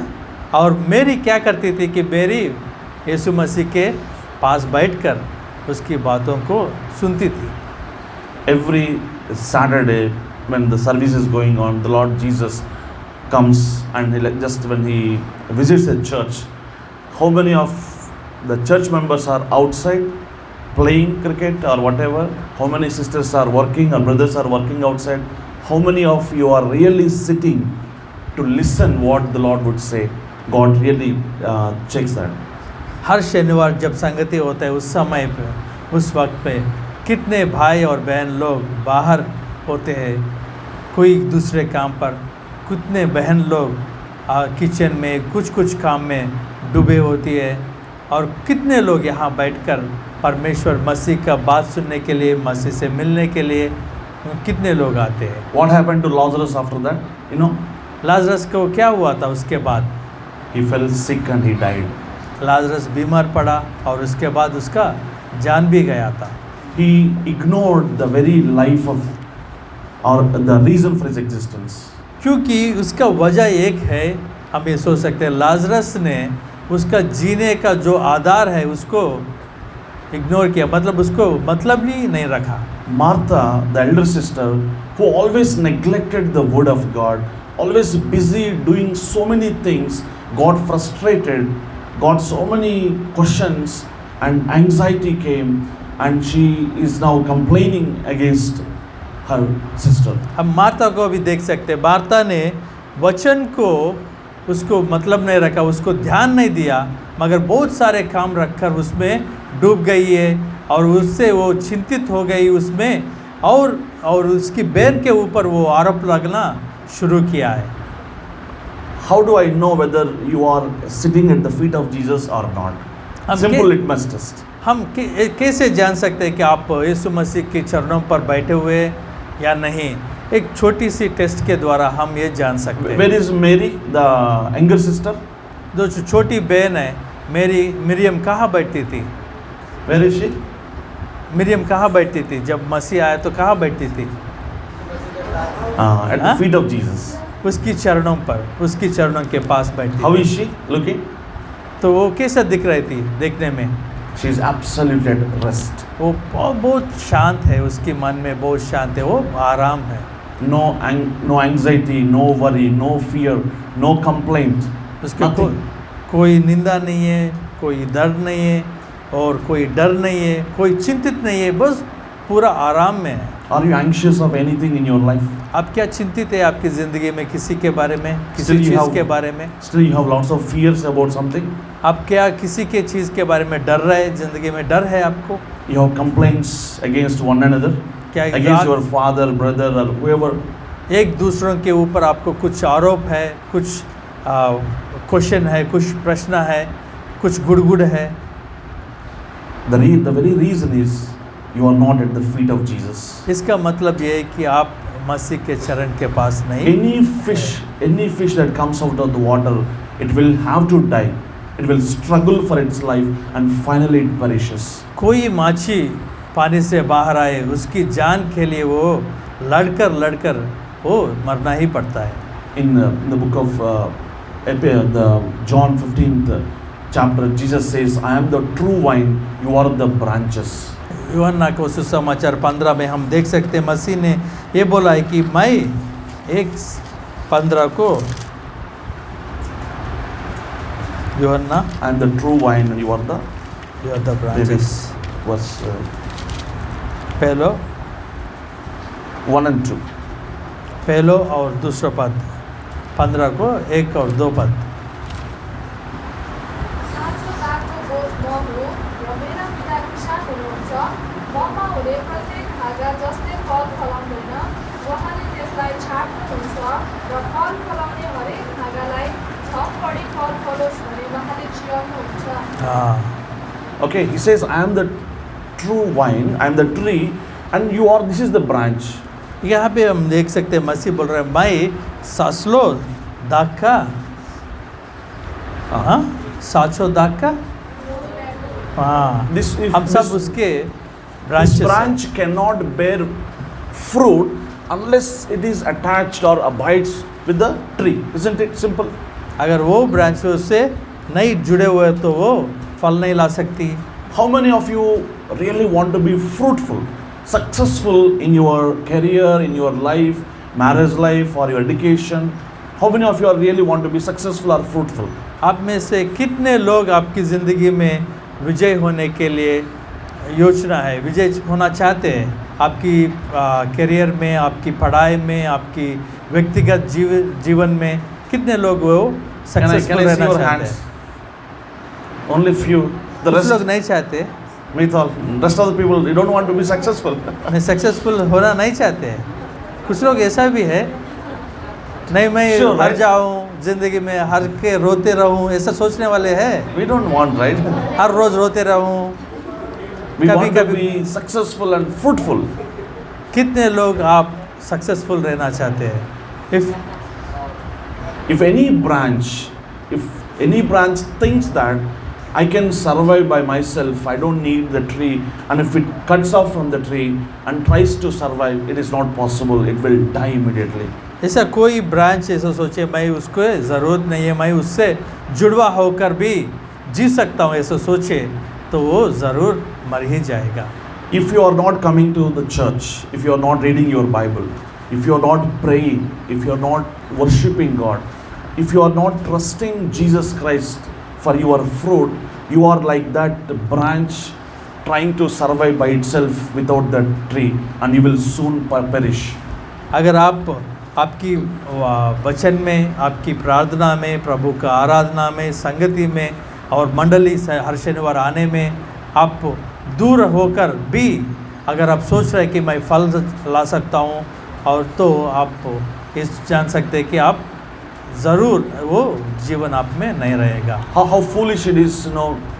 और मेरी क्या करती थी कि मेरी यीशु मसीह के पास बैठकर उसकी बातों को सुनती थी. Every Saturday when the service is going on, the Lord Jesus comes and just when he visits a church, how many of the church members are outside playing cricket or whatever? How many sisters are working or brothers are working outside? How many of you are really sitting to listen what the Lord would say? God really checks that. हर शनिवार जब संगति होता है उस समय पे, उस वक्त पे कितने भाई और बहन लोग बाहर होते हैं कोई दूसरे काम पर, कितने बहन लोग किचन में कुछ काम में डूबे होती है और कितने लोग यहाँ बैठकर परमेश्वर मसीह का बात सुनने के लिए, मसीह से मिलने के लिए कितने लोग आते हैं. What happened to Lazarus after that? Lazarus को क्या हुआ था उसके बाद? He fell sick and he died. Lazarus बीमार पड़ा और उसके बाद उसका जान भी गया था. He ignored the very life of or the reason for his existence. क्योंकि उसका वजह एक है, हम ये सोच सकते हैं लाजरस ने उसका जीने का जो आधार है उसको इग्नोर किया, मतलब उसको मतलब ही नहीं रखा. Martha, the elder sister, who always neglected the word of God, always busy doing so many things, got frustrated, got so many questions, and anxiety came, and she is now complaining against her sister. हम Martha को भी देख सकते हैं. Martha ने वचन को उसको मतलब नहीं रखा, उसको ध्यान नहीं दिया, मगर बहुत सारे काम रखकर उसमें डूब गई है और उससे वो चिंतित हो गई उसमें और उसकी बहन के ऊपर वो आरोप लगना शुरू किया है. How do I know whether you are sitting at the feet of Jesus or not? Simple litmus test. हम कैसे जान सकते हैं कि आप यीशु मसीह के चरणों पर बैठे हुए या नहीं? एक छोटी सी टेस्ट के द्वारा हम ये जान सकते हैं. Where is Mary, the younger sister? जो छोटी बहन है मिरियम कहाँ बैठती थी? Where is she? मिरियम कहाँ बैठती थी? जब मसीह आया तो कहाँ बैठती थी? At the feet of Jesus. उसकी चरणों पर, उसकी चरणों के पास बैठती. How is she looking? तो वो कैसा दिख रही थी देखने में? She is absolutely at rest. वो बहुत शांत है, उसके मन में बहुत शांत है, वो आराम है. No anxiety, no worry, no fear, no complaint. उसके कोई निंदा नहीं है, कोई दर्द नहीं है और कोई डर नहीं है, कोई चिंतित नहीं है, बस पूरा आराम में है. Are you anxious of anything in your life? आप क्या चिंतित है आपकी ज़िंदगी में किसी के बारे में, किसी चीज़ के बारे में? Still you have lots of fears about something? आप क्या किसी के चीज़ के बारे में डर रहे हैं? ज़िंदगी में डर है आपको? You have complaints against one another? क्या against your father, brother or whoever? एक दूसरों के ऊपर आपको कुछ आरोप है, कुछ क्वेश्चन है, कुछ प्रश्न है, कुछ गुड़गुड़ है. The very reason is you are not at the feet of Jesus. इसका मतलब ये है कि आप मसीह के चरण के पास नहीं. Any fish that comes out of the water, it will have to die. It will struggle for its life and finally it perishes. कोई माछी पानी से बाहर आए, उसकी जान के लिए वो लड़कर वो मरना ही पड़ता है. In the book of the John 15th chapter, Jesus says, I am the true vine, you are the branches. यूहन्ना को सुसमाचार 15 में हम देख सकते हैं मसीह ने ये बोला है कि मैं 1:15 को यूहन्ना I am the true vine and you are the branches. Verse पहलो 1 and 2. पहलो और दूसरा पद 15 को 1 और 2 पद. साँचो बाटो बोध म हुँ र मेरा पिता किसान हुनुहुन्छ. ममा हुने प्रत्येक हाँगा जस्तै फल फलाउँदैन, उहाँले त्यसलाई छाट्नुहुन्छ र फल फलाउने हरेक हाँगालाई झन् बढी फल फलोस् भनी उहाँले चिराउनुहुन्छ। हाँ, Okay, he says, I am the true vine, I am the tree, and you are, this is the branch. यहाँ पे हम देख सकते हैं मसीह बोल रहे हैं मैं सासलो दाग का, हाँ साचो दाग का, हाँ This, if हम सब this, उसके this ब्रांचेस हैं। branch cannot bear fruit unless it is attached or abides with the tree. Isn't it simple? अगर वो ब्रांच उससे नहीं जुड़े हुए तो वो फल नहीं ला सकती। How many of you really want to be fruitful, successful in your career, in your life, marriage life, or your education? How many of you are really want to be successful or fruitful? आप में से कितने लोग आपकी ज़िंदगी में विजय होने के लिए योजना है, विजय होना चाहते हैं आपकी करियर में, आपकी पढ़ाई में, आपकी व्यक्तिगत जीवन में? कितने लोग वो Can I सक्सेसफुल see रहना your चाहते hands? हैं? Only few. The कुछ rest, लोग नहीं चाहते, rest of the people, they don't want to be successful. मैं सक्सेसफुल होना नहीं चाहते हैं। कुछ लोग ऐसा भी है, नहीं मैं Sure, हर right? जाऊँ ज़िंदगी में, हर के रोते रहूँ, ऐसा सोचने वाले हैं। We don't want, right? हर रोज़ रोते रहूँ। We कभी want to कभी be successful and fruitful. कितने लोग आप सक्सेसफुल रहना चाहते हैं? If any branch thinks that I can survive by myself, I don't need the tree, and if it cuts off from the tree and tries to survive, it is not possible, it will die immediately. ऐसा कोई branch ऐसा सोचे मैं उसको ज़रूरत नहीं है, मैं उससे जुड़वा होकर भी जी सकता हूँ, ऐसा सोचे तो वो ज़रूर मर ही जाएगा। If you are not coming to the church, if you are not reading your Bible, if you are not praying, if you are not worshipping God, if you are not trusting Jesus Christ for your fruit, you are like that branch trying to survive by itself without that tree, and you will soon perish. अगर आपकी वचन में, आपकी प्रार्थना में, प्रभु का आराधना में, संगति में और मंडली से हर शनिवार आने में आप दूर होकर भी अगर आप सोच रहे हैं कि मैं फल ला सकता हूँ, और तो आप इस जान सकते हैं कि आप ज़रूर वो जीवन आप में नहीं रहेगा। How foolish it is,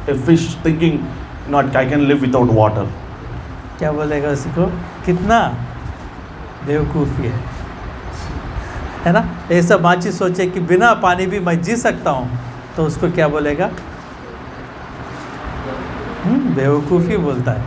a fish thinking, not I can live without water. क्या बोलेगा उसी को? कितना बेवकूफ़ी है ना? ऐसा माची सोचे कि बिना पानी भी मैं जी सकता हूँ, तो उसको क्या बोलेगा? बेवकूफ़ी बोलता है।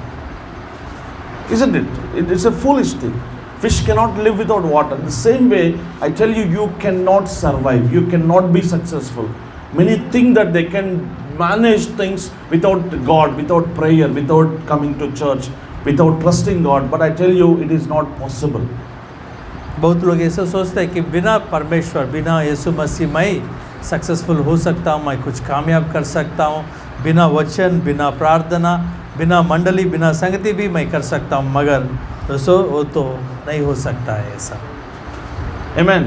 Isn't it? It's a foolish thing. Fish cannot live without water. The same way, I tell you, you cannot survive. You cannot be successful. Many think that they can manage things without God, without prayer, without coming to church, without trusting God. But I tell you, it is not possible. बहुत लोग ऐसा सोचते हैं कि बिना परमेश्वर, बिना यीशु मसीह मैं सक्सेसफुल हो सकता हूँ, मैं कुछ कामयाब कर सकता हूँ, बिना वचन, बिना प्रार्थना, बिना मंडली, बिना संगति भी मैं कर सकता हूँ, मगर दोस्तों वो तो नहीं हो सकता है ऐसा। Amen.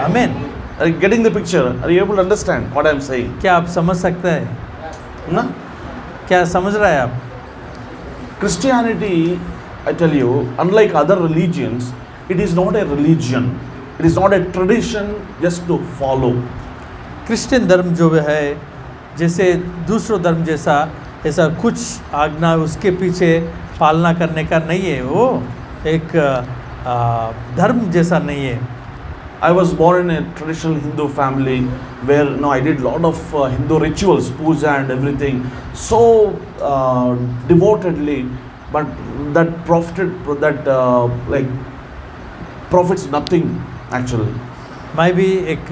आमीन। Are you getting the picture? Are you able to understand what I am saying? क्या आप समझ सकते हैं? Na? क्या समझ रहे हैं आप? Christianity, I tell you, unlike other religions, it is not a religion. It is not a tradition just to follow. Christian धर्म जो है, जैसे दूसरों धर्म जैसा ऐसा कुछ आज्ञा उसके पीछे पालना करने का नहीं है, वो एक धर्म जैसा नहीं है। I was born in a traditional Hindu family where I did lot of Hindu rituals, puja and everything, so devotedly, but that profits nothing actually. मैं भी एक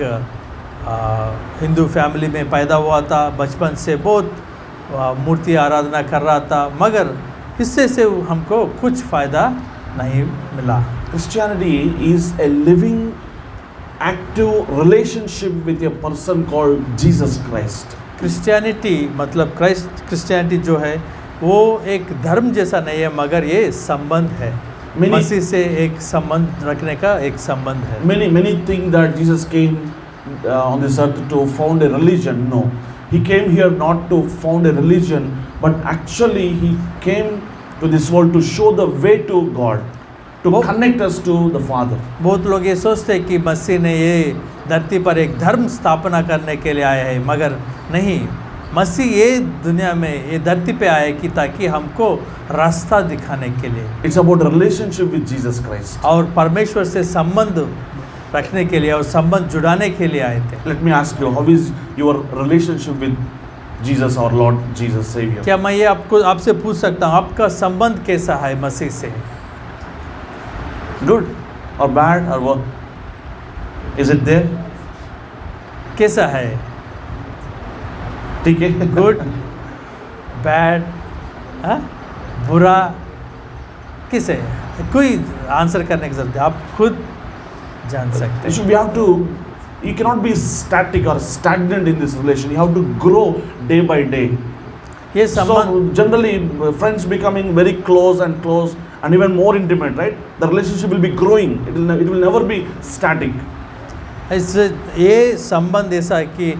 हिंदू फैमिली में पैदा हुआ था, बचपन से बहुत मूर्ति आराधना कर रहा था, मगर इससे से हमको कुछ फ़ायदा नहीं मिला। Christianity is a living, active relationship with a person called Jesus Christ. Christianity मतलब क्रिश्चियनिटी जो है वो एक धर्म जैसा नहीं है, मगर ये संबंध है, मसीह से एक संबंध रखने का एक संबंध है। Many think that Jesus came on this earth to found a religion. No, he came here not to found a religion, but actually he came to this world to show the way to God, to Oh. connect us to the Father. बहुत लोग ये सोचते हैं कि मसीह ने ये धरती पर एक धर्म स्थापना करने के लिए आया है, मगर नहीं, मसीह ये दुनिया में ये धरती पे आया कि ताकि हमको रास्ता दिखाने के लिए It's about a relationship with Jesus Christ. और परमेश्वर से संबंध रखने के लिए और संबंध जुड़ाने के लिए आए थे। Let me ask you, how is your relationship with Jesus, our Lord Jesus Savior? क्या मैं ये आपसे पूछ सकता हूँ, आपका संबंध कैसा है मसीह से? Good or bad or what? Is it there? कैसा है? ठीक है? गुड, बैड, बुरा, किसे? कोई आंसर करने की जरूरत है, आप खुद जान सकते हैं। We have to, you cannot be static or stagnant in this relation. You have to grow day by day. ये संबंध So generally, friends becoming very close and even more intimate, right? The relationship will be growing. It will never be static. ये संबंध ऐसा है कि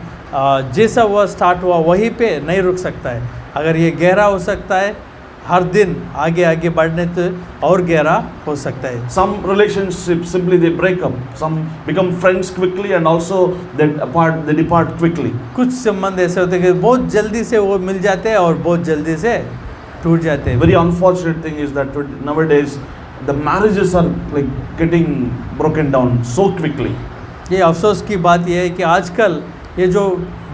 जैसा वह start हुआ वहीं पे नहीं रुक सकता है। अगर ये गहरा हो सकता है, हर दिन आगे आगे बढ़ने तो और गहरा हो सकता है। Some relationships simply they break up. Some become friends quickly and also they depart quickly. कुछ संबंध ऐसे होते हैं कि बहुत जल्दी से वो मिल जाते हैं और बहुत जल्दी से टूट जाते हैं। Very unfortunate thing is that nowadays the marriages are like getting broken down so quickly. ये अफसोस की बात यह है कि आजकल ये जो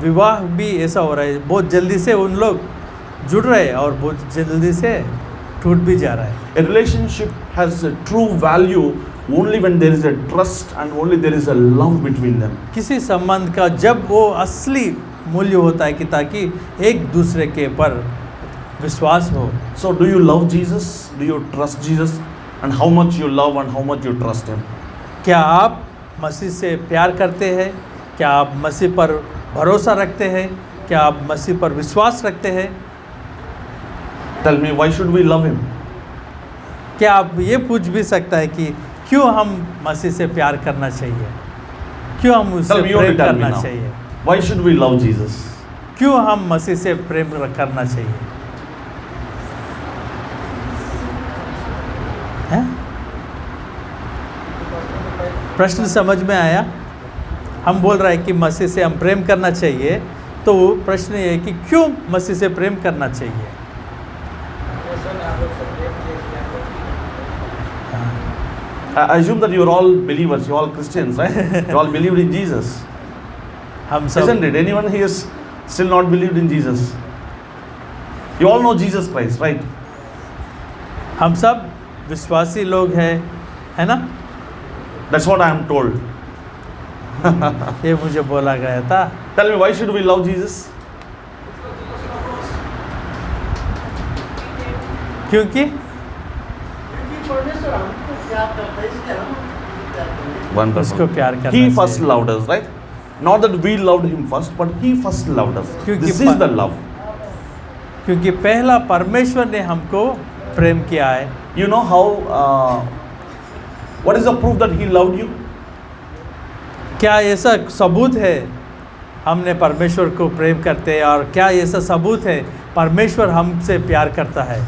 विवाह भी ऐसा हो रहा है, बहुत जल्दी से उन लोग जुड़ रहे हैं और बहुत जल्दी से टूट भी जा रहा है। A relationship has a true value only when there is a trust and only there is a love between them. किसी संबंध का जब वो असली मूल्य होता है कि ताकि एक दूसरे के पर विश्वास हो। So do you love Jesus? Do you trust Jesus? And how much you love and how much you trust him? क्या आप मसीह से प्यार करते हैं? क्या आप मसीह पर भरोसा रखते हैं? क्या आप मसीह पर विश्वास रखते हैं? Tell me, why should we love him? क्या आप ये पूछ भी सकता है कि क्यों हम मसीह से प्यार करना चाहिए? क्यों हम उससे Tell me, you have to Prem tell me करना now. चाहिए? Why should we love Jesus? क्यों हम मसीह से प्रेम करना चाहिए? हैं? प्रश्न समझ में आया? हम बोल रहे हैं कि मसीह से हम प्रेम करना चाहिए, तो प्रश्न ये है कि क्यों मसीह से प्रेम करना चाहिए? I assume that you are all believers, you are all Christians, right? You all believed in Jesus. हम सब Isn't it? Anyone here is still not believed in Jesus? You all know Jesus Christ, right? हम सब विश्वासी लोग हैं, है ना? That's what I am told. ये मुझे बोला गया था। Tell me, why should we love Jesus? क्योंकि उसको प्यार करना He first चाहिए। loved us, right? Not that we loved him first, but he first loved us. क्योंकि This is the love. क्योंकि पहला परमेश्वर ने हमको प्रेम किया है। You know how, what is the proof that he loved you? क्या ऐसा सबूत है हमने परमेश्वर को प्रेम करते हैं, और क्या ऐसा सबूत है परमेश्वर हमसे प्यार करता है?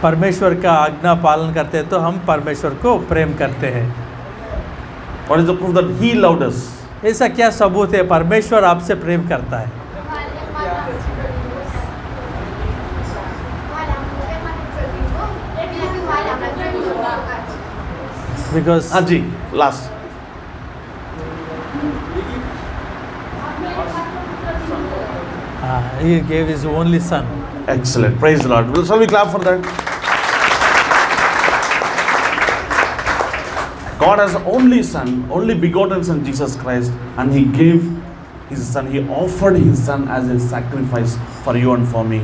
परमेश्वर का आज्ञा पालन करते हैं तो हम परमेश्वर को प्रेम करते हैं। What is the proof that he loved us? ऐसा क्या सबूत है परमेश्वर आपसे प्रेम करता है? Because Ji, last. he gave his only son. Excellent. Praise the Lord. Shall we clap for that? God has only Son, only begotten Son, Jesus Christ, and He gave His Son. He offered His Son as a sacrifice for you and for me.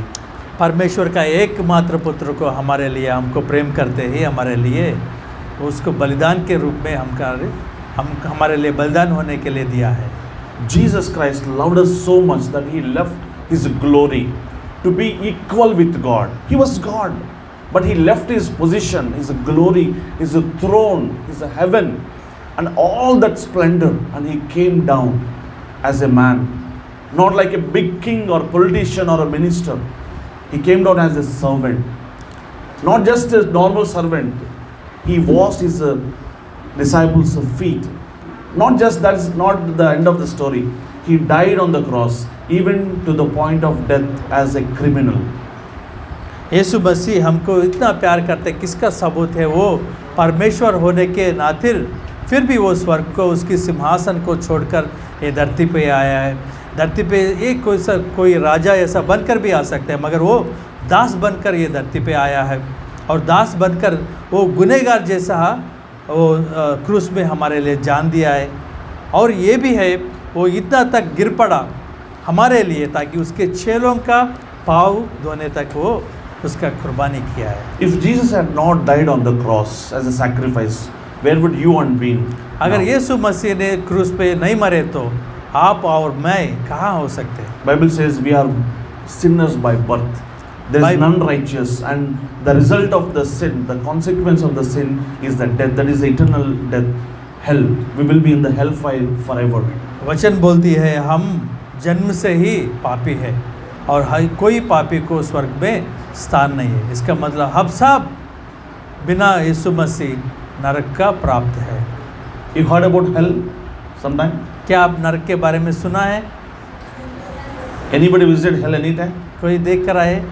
परमेश्वर का एकमात्र पुत्र को हमारे लिए, हमको प्रेम करते ही हमारे लिए उसको बलिदान के रूप में हम हमारे लिए बलिदान होने के लिए दिया है। Jesus Christ loved us so much that He left His glory to be equal with God. He was God, but He left His position, His glory, His throne, His heaven, and all that splendor, and He came down as a man. not like a big king or politician or a minister. He came down as a servant, not just a normal servant. He washed his disciples' feet. Not just that is not the end of the story. He died on the cross, even to the point of death as a criminal. यीशु मसीह हमको इतना प्यार करते, किसका सबूत है? वो परमेश्वर होने के नाते फिर भी वो स्वर्ग को, उसकी सिंहासन को छोड़कर ये धरती पे आया है। धरती पे एक कोई राजा ऐसा बनकर भी आ सकता है, मगर वो दास बनकर ये धरती पे आया है, और दास बनकर वो गुनहगार जैसा वो क्रूस में हमारे लिए जान दिया है। और ये भी है, वो इतना तक गिर पड़ा हमारे लिए, ताकि उसके चेलों का पाँव धोने तक वो उसका कुर्बानी किया है। If Jesus had not died on the cross as a sacrifice, where would you and been? अगर now? यीशु मसीह ने क्रूस पे नहीं मरे तो आप और मैं कहाँ हो सकते हैं? Bible says we are sinners by birth. There is Bible- Bible- none righteous, and the result of the sin, the consequence of the sin is the death. That is eternal death, hell. We will be in the hellfire forever. वचन बोलती है हम जन्म से ही पापी है, और हर कोई पापी को स्वर्ग में स्थान नहीं है। इसका मतलब हम सब बिना यीशु मसीह नरक का प्राप्त है। You heard about hell sometime? क्या आप नरक के बारे में सुना है? Anybody visited hell anytime? कोई देख कर आए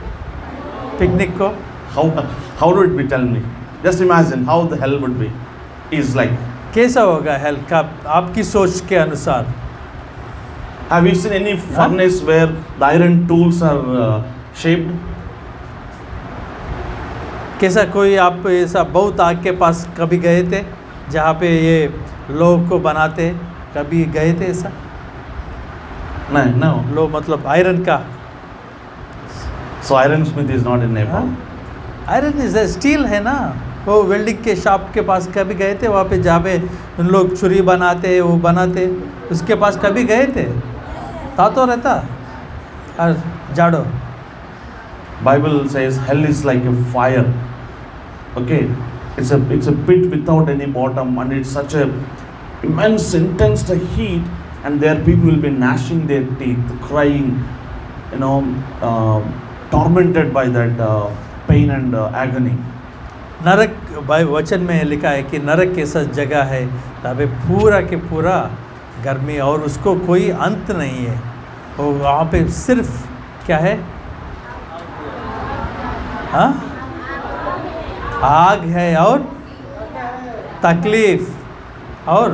पिकनिक को? How would it be? Tell me. Just imagine how the hell would be. Is like. कैसा होगा हेल का आपकी सोच के अनुसार? Have you seen any furnace where the iron tools are shaped? कैसा कोई आप ऐसा बहुत आग के पास कभी गए थे जहाँ पे ये लोह को बनाते, कभी गए थे ऐसा? No. लोह मतलब आयरन का। So iron smith is not in Nepal. Iron is steel है ना, वो वेल्डिंग के शॉप के पास कभी गए थे? वहाँ पे जहाँ पे उन लोग छुरी बनाते वो बनाते, उसके पास कभी गए थे? तातो रहता और जाड़ो। Bible says hell is like a fire. Okay, it's a pit without any bottom, and it's such a immense, intense heat, and there people will be gnashing their teeth, crying, tormented by that pain and agony. नरक भाई वचन में लिखा है कि नरक ऐसा जगह है जहाँ पे पूरा के पूरा गर्मी, और उसको कोई अंत नहीं है। वो वहाँ पे सिर्फ क्या है? हाँ, आग है और तकलीफ, और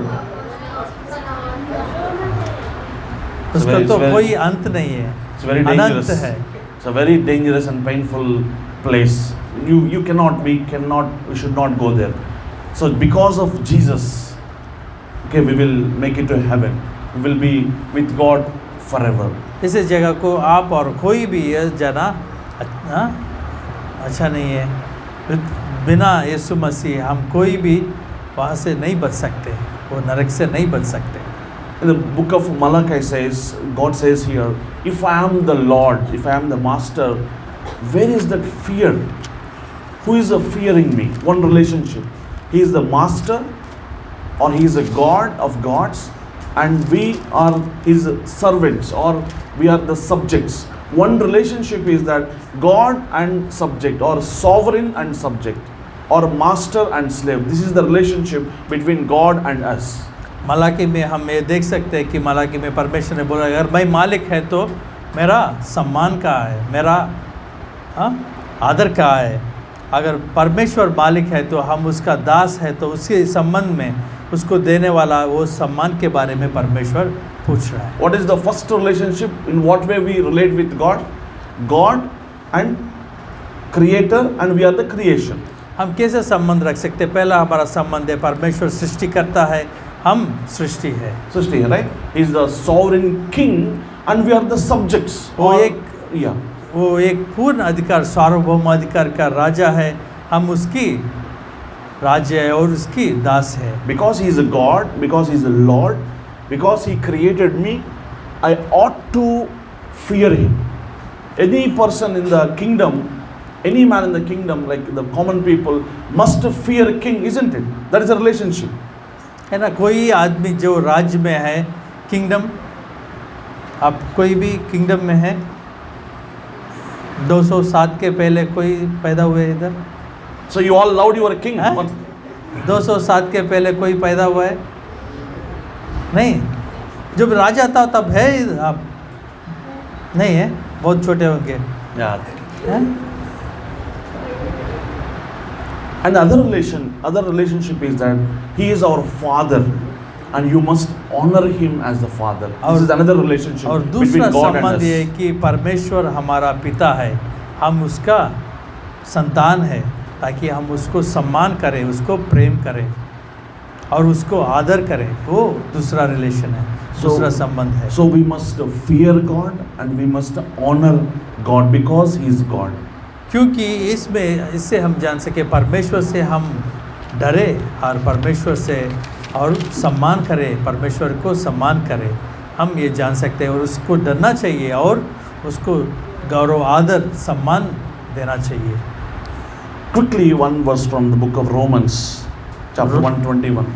उसका तो कोई अंत नहीं है, It's very अनंत dangerous. है। It's a very dangerous and painful place. We should not go there. So because of Jesus, okay, we will make it to heaven. We will be with God forever. इस जगह को आप और कोई भी ये जाना अच्छा नहीं है। बिना यीशु मसीह हम कोई भी वहाँ से नहीं बच सकते, वो नरक से नहीं बच सकते। In the book of Malachi says, God says here, if I am the Lord, if I am the Master, where is that fear? Who is fearing me? One relationship. He is the Master, or He is a God of gods, and we are His servants, or we are the subjects. One relationship is that God and subject, or sovereign and subject, or master and slave. This is the relationship between God and us. Malachi में हम ये देख सकते हैं कि मलाकी में परमेश्वर ने बोला, अगर मैं मालिक है तो मेरा सम्मान कहाँ है, मेरा आदर कहाँ है? अगर परमेश्वर मालिक है तो हम उसका दास है, तो उसके संबंध में उसको देने वाला वो सम्मान के बारे में परमेश्वर पूछ रहा है। What is the first relationship? In what way we relate with God? God and Creator, and we are the creation. हम कैसे संबंध रख सकते हैं? पहला हमारा संबंध है परमेश्वर सृष्टि करता है, हम सृष्टि है। Srishti, right? He is the sovereign king, and we are the subjects. वो Or- एक yeah. वो एक पूर्ण अधिकार, सार्वभौम अधिकार का राजा है, हम उसकी राज्य है और उसकी दास है। Because He is a God, because He is a Lord, because He created me, I ought to fear Him. Any person in the kingdom, any man in the kingdom, like the common people, must fear a king, isn't it? That is a relationship. है ना, कोई आदमी जो राज्य में है, kingdom, आप कोई भी किंगडम में है 207 के पहले कोई पैदा हुए इधर? So you all loved your king. Huh? 207 के पहले कोई पैदा हुआ है? नहीं, जब राजा था तब है आप? नहीं है, बहुत छोटे होंगे। Yeah. हैं? And the other relationship is that he is our father, and you must honor him as the father. This is another relationship और between दूसरा God and संबंध ये है us. कि परमेश्वर हमारा पिता है, हम उसका संतान है, ताकि हम उसको सम्मान करें, उसको प्रेम करें और उसको आदर करें। वो दूसरा रिलेशन है, दूसरा संबंध है। So we must fear God and we must honor God because He is God. क्योंकि इससे हम जान सके परमेश्वर से हम डरे और परमेश्वर से और सम्मान करें, परमेश्वर को सम्मान करें, हम ये जान सकते हैं और उसको डरना चाहिए और उसको गौरव आदर सम्मान देना चाहिए। Quickly, one verse from the book of Romans, chapter 121.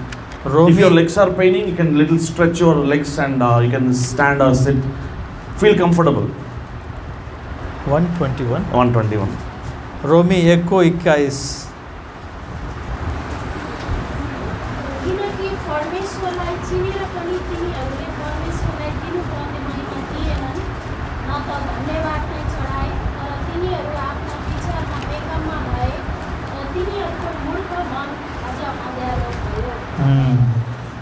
If your legs are paining, you can little stretch your legs and you can stand or sit. Feel comfortable. 121 121. रोमी 1:21 किनकि परमेश्वरलाई चिनेर पनि तिनीहरूले परमेश्वरलाई दिनुपर्ने महिमा दिएनन्, न त धन्यवाद नै चढाए, तर तिनीहरू आफ्ना विचारमा बेकाममा भए र तिनीहरूको मूर्ख मन अझ अँध्यारो भयो।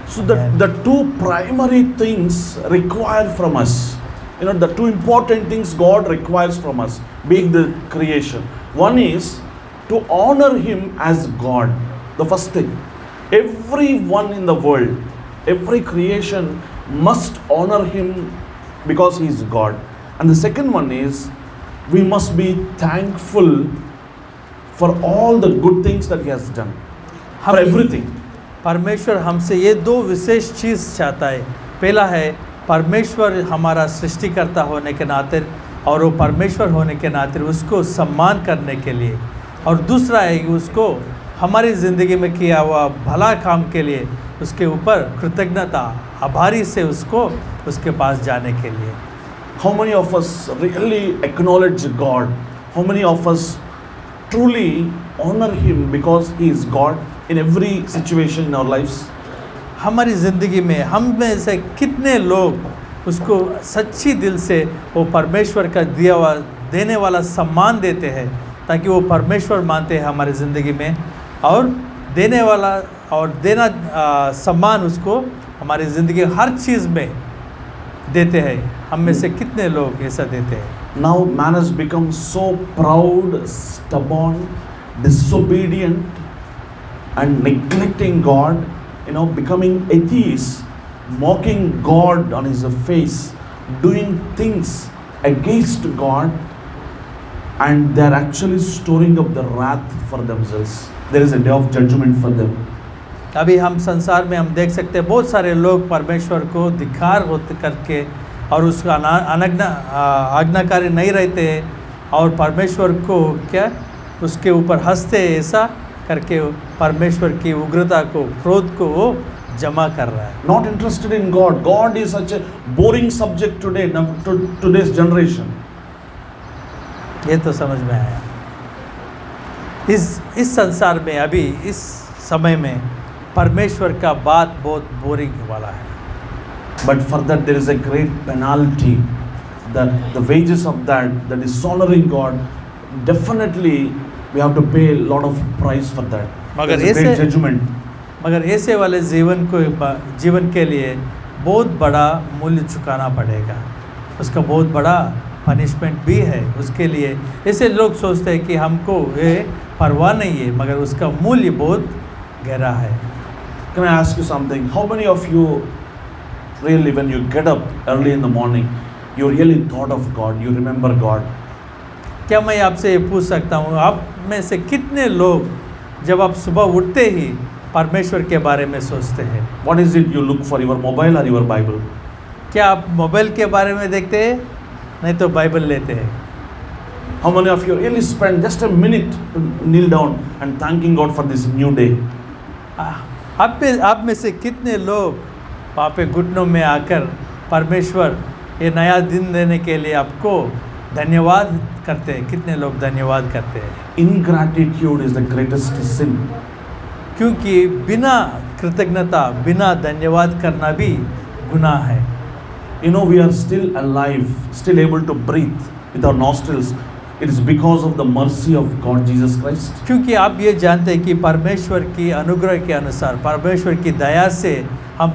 So the two primary things required from us, the two important things God requires from us, being the creation. One is to honor Him as God. The first thing, everyone in the world, every creation must honor Him because He is God. And the second one is we must be thankful for all the good things that He has done, for everything. परमेश्वर हमसे ये दो विशेष चीज़ चाहता है। पहला है परमेश्वर हमारा सृष्टिकर्ता होने के नाते और वो परमेश्वर होने के नाते उसको सम्मान करने के लिए, और दूसरा है कि उसको हमारी ज़िंदगी में किया हुआ भला काम के लिए उसके ऊपर कृतज्ञता आभारी से उसको उसके पास जाने के लिए। How many of us really acknowledge God? How many of us truly honor Him because He is God in every situation in our lives? हमारी ज़िंदगी में हम में से कितने लोग उसको सच्ची दिल से वो परमेश्वर का दिया हुआ देने वाला सम्मान देते हैं, ताकि वो परमेश्वर मानते हैं हमारी ज़िंदगी में, और देने वाला और देना सम्मान उसको हमारी ज़िंदगी हर चीज़ में देते हैं। हम में से कितने लोग ऐसा देते हैं? Now man has become so proud, stubborn, disobedient and neglecting God, becoming atheist, mocking God on his face, doing things against God, and they are actually storing up the wrath for themselves. There is a day of judgment for them. अभी हम संसार में हम देख सकते हैं बहुत सारे लोग परमेश्वर को धिक्कार होते करके और उसका आज्ञाकारी नहीं रहते और परमेश्वर को क्या उसके ऊपर हंसते, ऐसा करके परमेश्वर की उग्रता को, क्रोध को वो जमा कर रहा है। Not interested in God. God is such a boring subject today, to today's generation. ये तो समझ में आया। इस संसार में अभी इस समय में परमेश्वर का बात बहुत बोरिंग वाला है। But for that there is a great penalty, that the wages of that is dishonoring God, definitely we have to pay a lot of price for that. मगर There's a great judgment. मगर ऐसे वाले जीवन के लिए बहुत बड़ा मूल्य चुकाना पड़ेगा, उसका बहुत बड़ा पनिशमेंट भी है उसके लिए। ऐसे लोग सोचते हैं कि हमको ये परवाह नहीं है, मगर उसका मूल्य बहुत गहरा है। Can I ask you something? How many of you really, when you get up early in the morning, you really thought of God, you remember God? क्या मैं आपसे ये पूछ सकता हूँ, आप में से कितने लोग जब आप सुबह उठते ही परमेश्वर के बारे में सोचते हैं? What is it you look for, your mobile or your Bible? क्या आप मोबाइल के बारे में देखते हैं, नहीं तो बाइबल लेते हैं? How many of you really spend just a minute to kneel down and thanking God for this new day? आप में से कितने लोग वहाँ पे घुटनों में आकर परमेश्वर ये नया दिन देने के लिए आपको धन्यवाद करते हैं। कितने लोग धन्यवाद करते हैं? Ingratitude is the greatest sin. क्योंकि बिना कृतज्ञता, बिना धन्यवाद करना भी गुनाह है। You know, we are still alive, still able to breathe with our nostrils. It is because of the mercy of God Jesus Christ. क्योंकि आप ये जानते हैं कि परमेश्वर की अनुग्रह के अनुसार, परमेश्वर की दया से हम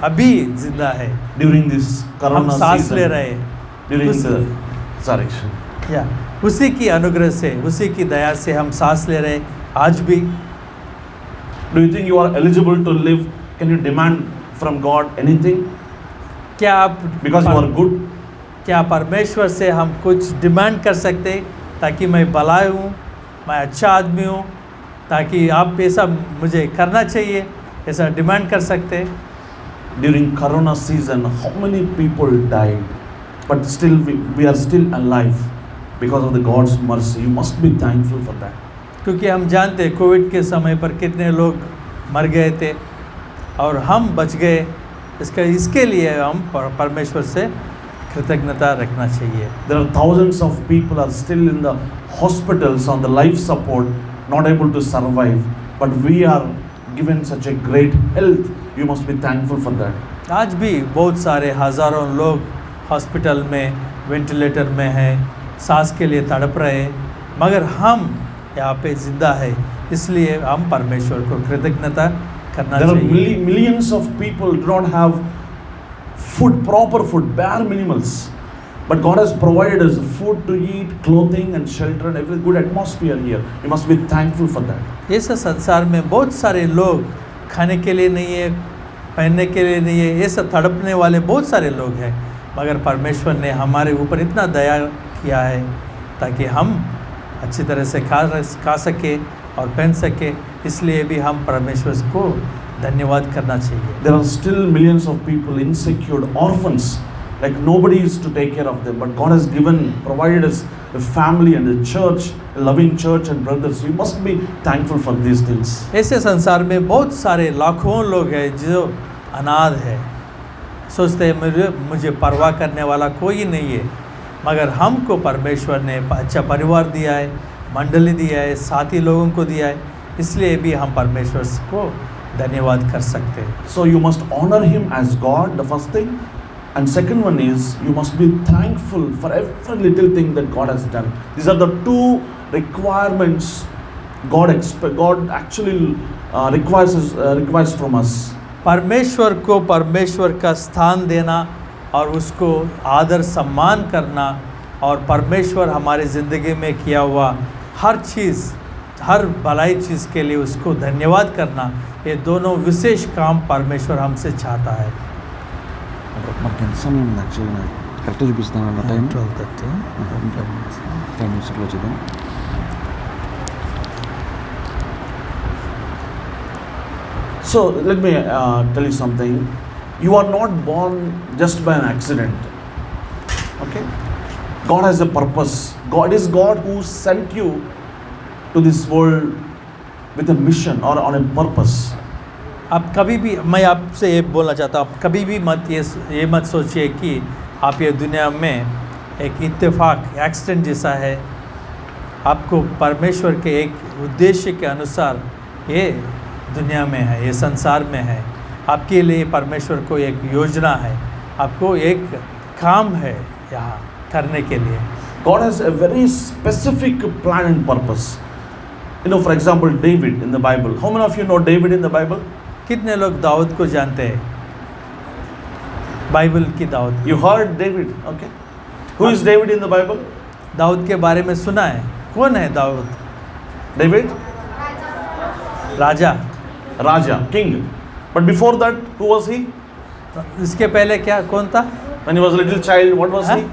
अभी जिंदा है। During this हम Corona सांस ले season, रहे हैं। during उस- the sorry, या उसी की अनुग्रह से, उसी की दया से हम सांस ले रहे हैं आज भी। do you think you are eligible to live? Can you demand from God anything क्या आप because you are good? क्या परमेश्वर से हम कुछ डिमांड कर सकते हैं ताकि मैं भला हूँ, मैं अच्छा आदमी हूँ, ताकि आप ऐसा मुझे करना चाहिए, ऐसा डिमांड कर सकते हैं? During Corona season, how many people died? But still, we are still alive because of the God's mercy. You must be thankful for that. क्योंकि हम जानते हैं कोविड के समय पर कितने लोग मर गए थे और हम बच गए। इसके लिए हम परमेश्वर से कृतज्ञता रखना चाहिए। There are thousands of people are still in the hospitals on the life support, not able to survive. But we are given such a great health. You must be thankful for that. आज भी बहुत सारे हज़ारों लोग hospital में ventilator में हैं, सांस के लिए तड़प रहे हैं, मगर हम यहाँ पे जिंदा है, इसलिए हम परमेश्वर को कृतज्ञता करना There are चाहिए। millions of people do not have food, proper food, bare minimals. But God has provided us food to eat, clothing and shelter and every good atmosphere here. You must be thankful for that. इस संसार में बहुत सारे लोग खाने के लिए नहीं है, पहनने के लिए नहीं है, ये सब तड़पने वाले बहुत सारे लोग हैं, मगर परमेश्वर ने हमारे ऊपर इतना दया किया है ताकि हम अच्छी तरह से खा सके और पहन सके। इसलिए भी हम परमेश्वर को धन्यवाद करना चाहिए। There are still millions of people insecure, orphans, like nobody is to take care of them. But God has provided us a family and a church, a loving church and brothers. You must be thankful for these things. ऐसे संसार में बहुत सारे लाखों लोग हैं जो अनाथ है, सोचते हैं मुझे परवाह करने वाला कोई नहीं है, मगर हमको परमेश्वर ने अच्छा परिवार दिया है, मंडली दिया है, साथी लोगों को दिया है, इसलिए भी हम परमेश्वर को धन्यवाद कर सकते हैं। So you must honor Him as God, the first thing. And second one is, you must be thankful for every little thing that God has done. These are the two requirements God actually requires from us. परमेश्वर को परमेश्वर का स्थान देना और उसको आदर सम्मान करना, और परमेश्वर हमारी ज़िंदगी में किया हुआ हर चीज़, हर भलाई चीज़ के लिए उसको धन्यवाद करना, ये दोनों विशेष काम परमेश्वर हमसे चाहता है। మనకి ఎంత సమయం యాక్చువల్గా కరెక్ట్గా చూపిస్తాను అన్న టైం 12:30 10 నిమిషాల్లో చూద్దాం. So let me tell you something. You are not born just by an accident. Okay? God has a purpose. God is God who sent you to this world with a mission or on a purpose. आप कभी भी, मैं आपसे ये बोलना चाहता हूँ, आप कभी भी ये मत सोचिए कि आप ये दुनिया में एक इत्तेफाक, एक्सीडेंट जैसा है। आपको परमेश्वर के एक उद्देश्य के अनुसार ये दुनिया में है, ये संसार में है। आपके लिए परमेश्वर को एक योजना है, आपको एक काम है यहाँ करने के लिए। God has a very specific plan and purpose. You know, for example, David in the Bible. How many of you know David in the Bible? कितने लोग दाऊद को जानते हैं? बाइबल की Dawood. You heard David, okay? Who is David in the Bible? Dawood के बारे में सुना है? कौन है Dawood? David? Raja. Raja, king. But before that, who was he? इसके पहले क्या कौन था? When he was a little child, what was Huh? he?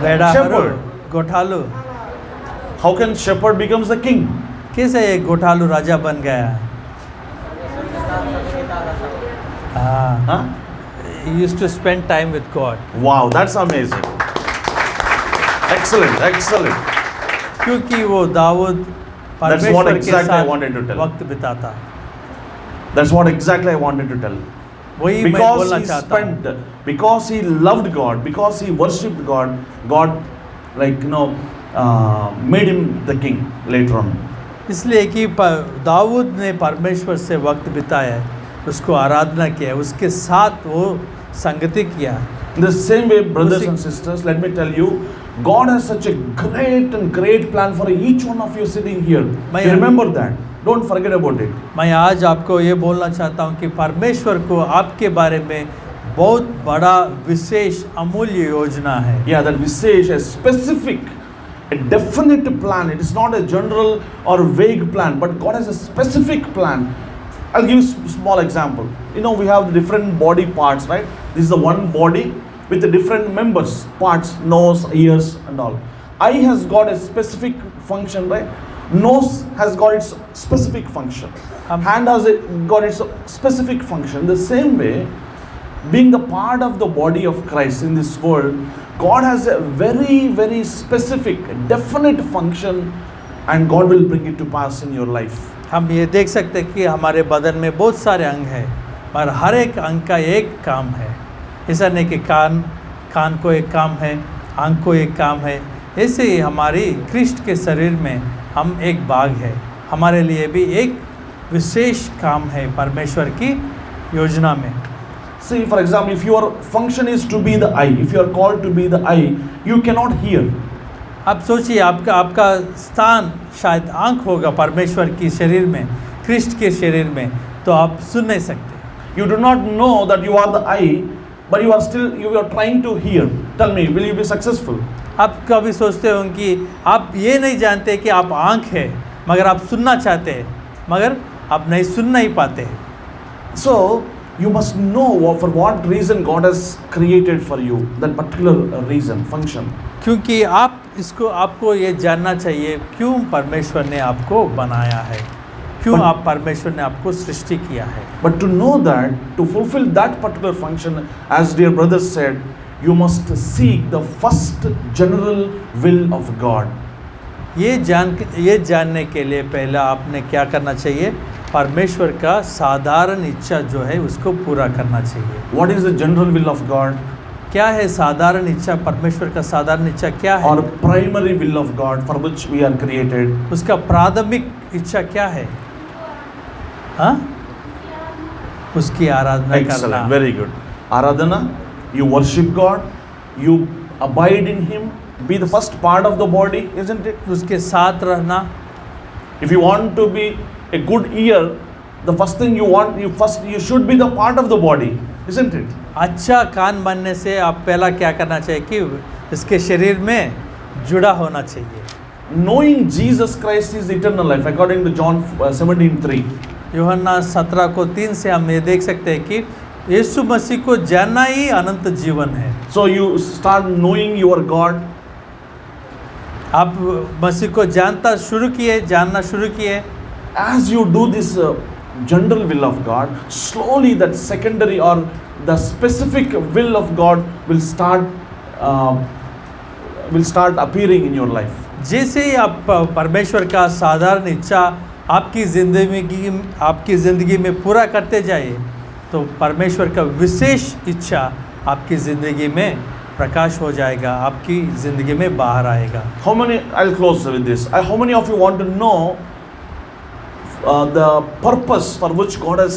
बेड़ा Shepherd. गोठालू। How can shepherd becomes the king? कैसे ये गोठालू राजा बन गया? हाँ, Huh? he used to spend time with God. Wow, that's amazing. Excellent, excellent. क्योंकि वो दाऊद That's what परमेश्वर के exactly I साथ wanted to tell. वक्त बिताता। That's what exactly I wanted to tell. वही मैं Because बोलना he चाहता हूँ। spent, because he loved God, because he worshipped God, God, like, made him the king later on. इसलिए कि दाऊद ने परमेश्वर से वक्त बिताया है, उसको आराधना किया है, उसके साथ वो संगति किया। In the same way, brothers उसी- and sisters, let me tell you, God has such a great plan for each one of you sitting here. मैं- You remember that. Don't forget about it. मैं आज आपको ये बोलना चाहता हूँ कि परमेश्वर को आपके बारे में बहुत बड़ा विशेष अमूल्य योजना है। Yeah, that Visesh, a specific, a definite plan. It is not a general or vague plan, but God has a specific plan. I'll give you a small example. We have the different body parts, right? This is the one body with the different members, parts, nose, ears, and all. Eye has got a specific function, right? Nose has got its specific function. Hand has got its specific function. The same way, being the part of the body of Christ in this world, God has a very specific, definite function, and God will bring it to pass in your life. हम ये देख सकते हैं कि हमारे बदन में बहुत सारे अंग हैं, और हर एक अंग का एक काम है। ऐसा नहीं कि कान को एक काम है, आँख को एक काम है। ऐसे ही हमारी ख्रिस्ट के शरीर में हम एक भाग है, हमारे लिए भी एक विशेष काम है परमेश्वर की योजना में। See, for example, if your function is to be the eye, if you are called to be the eye, you cannot hear. आप सोचिए, आपका स्थान शायद आँख होगा परमेश्वर की शरीर में, ख्रिस्ट के शरीर में, तो आप सुन नहीं सकते। You do not know that you are the eye, but you are trying to hear. Tell me, will you be successful? आप कभी सोचते हो कि आप ये नहीं जानते कि आप आँख है, मगर आप सुनना चाहते हैं, मगर आप नहीं सुन नहीं पाते। So, you must know for what reason God has created for you that particular reason, function. क्योंकि आपको ये जानना चाहिए क्यों परमेश्वर ने आपको बनाया है, क्यों आप परमेश्वर ने आपको सृष्टि किया है। But to know that, to fulfill that particular function, as dear brother said, you must seek the first general will of God. ये जानने के लिए पहला आपने क्या करना चाहिए? परमेश्वर का साधारण इच्छा जो है उसको पूरा करना चाहिए। What is the general will of God? क्या है साधारण इच्छा? परमेश्वर का साधारण इच्छा क्या है? Or primary will of God for which we are created? उसका प्राथमिक इच्छा क्या है? हाँ, उसकी आराधना करना। Excellent, very good. Aradhana, you worship God, you abide in Him, be the first part of the body, isn't it? उसके साथ रहना। If you want to be a good ear, the first thing you should be the part of the body, isn't it? अच्छा कान बनने से आप पहला क्या करना चाहिए कि इसके शरीर में जुड़ा होना चाहिए। Knowing Jesus Christ is eternal life, according to John 17:3. यूहन्ना 17:3 से हम ये देख सकते हैं कि यीशु मसीह को जानना ही अनंत जीवन है। So you start knowing your God. आप मसीह को जानना शुरू किए। As you do this general will of God, slowly that secondary or the specific will of God will start appearing in your life. जैसे ही आप परमेश्वर का साधारण इच्छा आपकी ज़िंदगी में पूरा करते जाइए, तो परमेश्वर का विशेष इच्छा आपकी ज़िंदगी में प्रकाश हो जाएगा, आपकी ज़िंदगी में बाहर आएगा। I'll close with this. How many of you want to know the purpose for which God has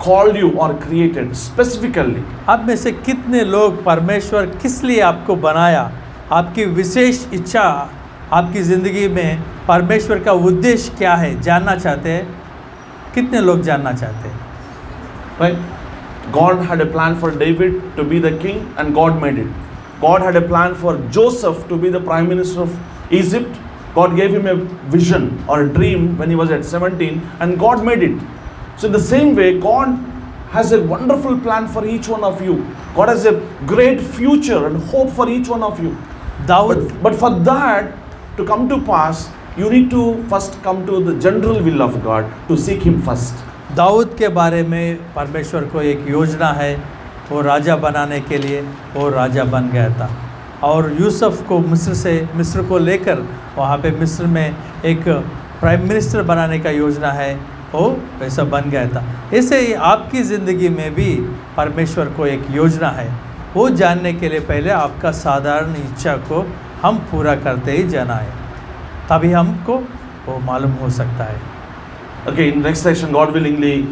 called you or created specifically? आप में से कितने लोग परमेश्वर किस लिए आपको बनाया, आपकी विशेष इच्छा आपकी ज़िंदगी में परमेश्वर का उद्देश्य क्या है जानना चाहते हैं? कितने लोग जानना चाहते हैं? Right? God had a plan for David to be the king and God made it. God had a plan for Joseph to be the prime minister of Egypt. God gave him a vision or a dream when he was at 17 and God made it. So in the same way, God has a wonderful plan for each one of you. God has a great future and hope for each one of you. But for that to come to pass, you need to first come to the general will of God, to seek Him first. Dawood के बारे में परमेश्वर को एक योजना है, वो राजा बनाने के लिए वो राजा बन गया था। और यूसुफ को मिस्र को लेकर वहाँ पे मिस्र में एक प्राइम मिनिस्टर बनाने का योजना है। वो वैसा बन गया था। ऐसे ही आपकी ज़िंदगी में भी परमेश्वर को एक योजना है, वो जानने के लिए पहले आपका साधारण इच्छा को हम पूरा करते ही जाना है, तभी हमको वो मालूम हो सकता है। Okay, in next session, God willingly,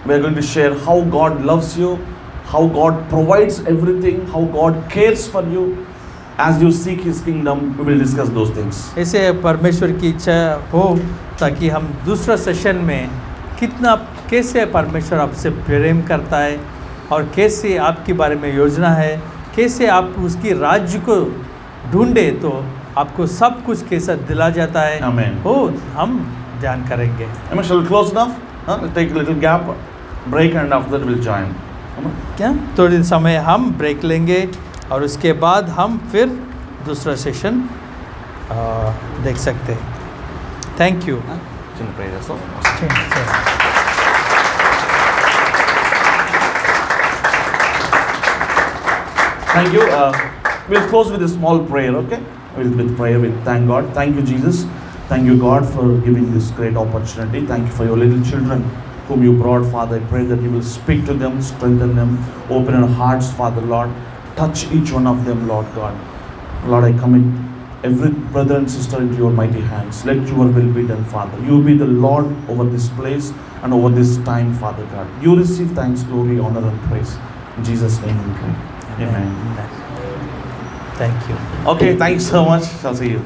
we are going to share how God loves you, how God provides everything, how God cares for you. As you seek His kingdom, we will discuss those things. ऐसे परमेश्वर की इच्छा हो ताकि हम दूसरा session में कितना कैसे परमेश्वर आपसे प्रेम करता है और कैसे आपके बारे में योजना है, कैसे आप उसकी राज्य को ढूंढे तो आपको सब कुछ कैसा दिला जाता है, Amen. वो हम ध्यान करेंगे। Amen. Shall we close enough? We'll take a little gap, break, and after that we'll join. Amen. क्या थोड़ी समय हम ब्रेक लेंगे और उसके बाद हम फिर दूसरा सेशन देख सकते हैं। Thank you. Shall we pray as well? Thank you. We'll close with a small prayer, okay? With prayer, with thank God. Thank you, Jesus. Thank you, God, for giving this great opportunity. Thank you for your little children whom you brought, Father. I pray that you will speak to them, strengthen them, open our hearts, Father, Lord. Touch each one of them, Lord God. Lord, I commit every brother and sister into your mighty hands. Let your will be done, Father. You be the Lord over this place and over this time, Father God. You receive thanks, glory, honor, and praise. In Jesus' name we pray. Amen. Thank you. Okay, thanks so much. Shall see you.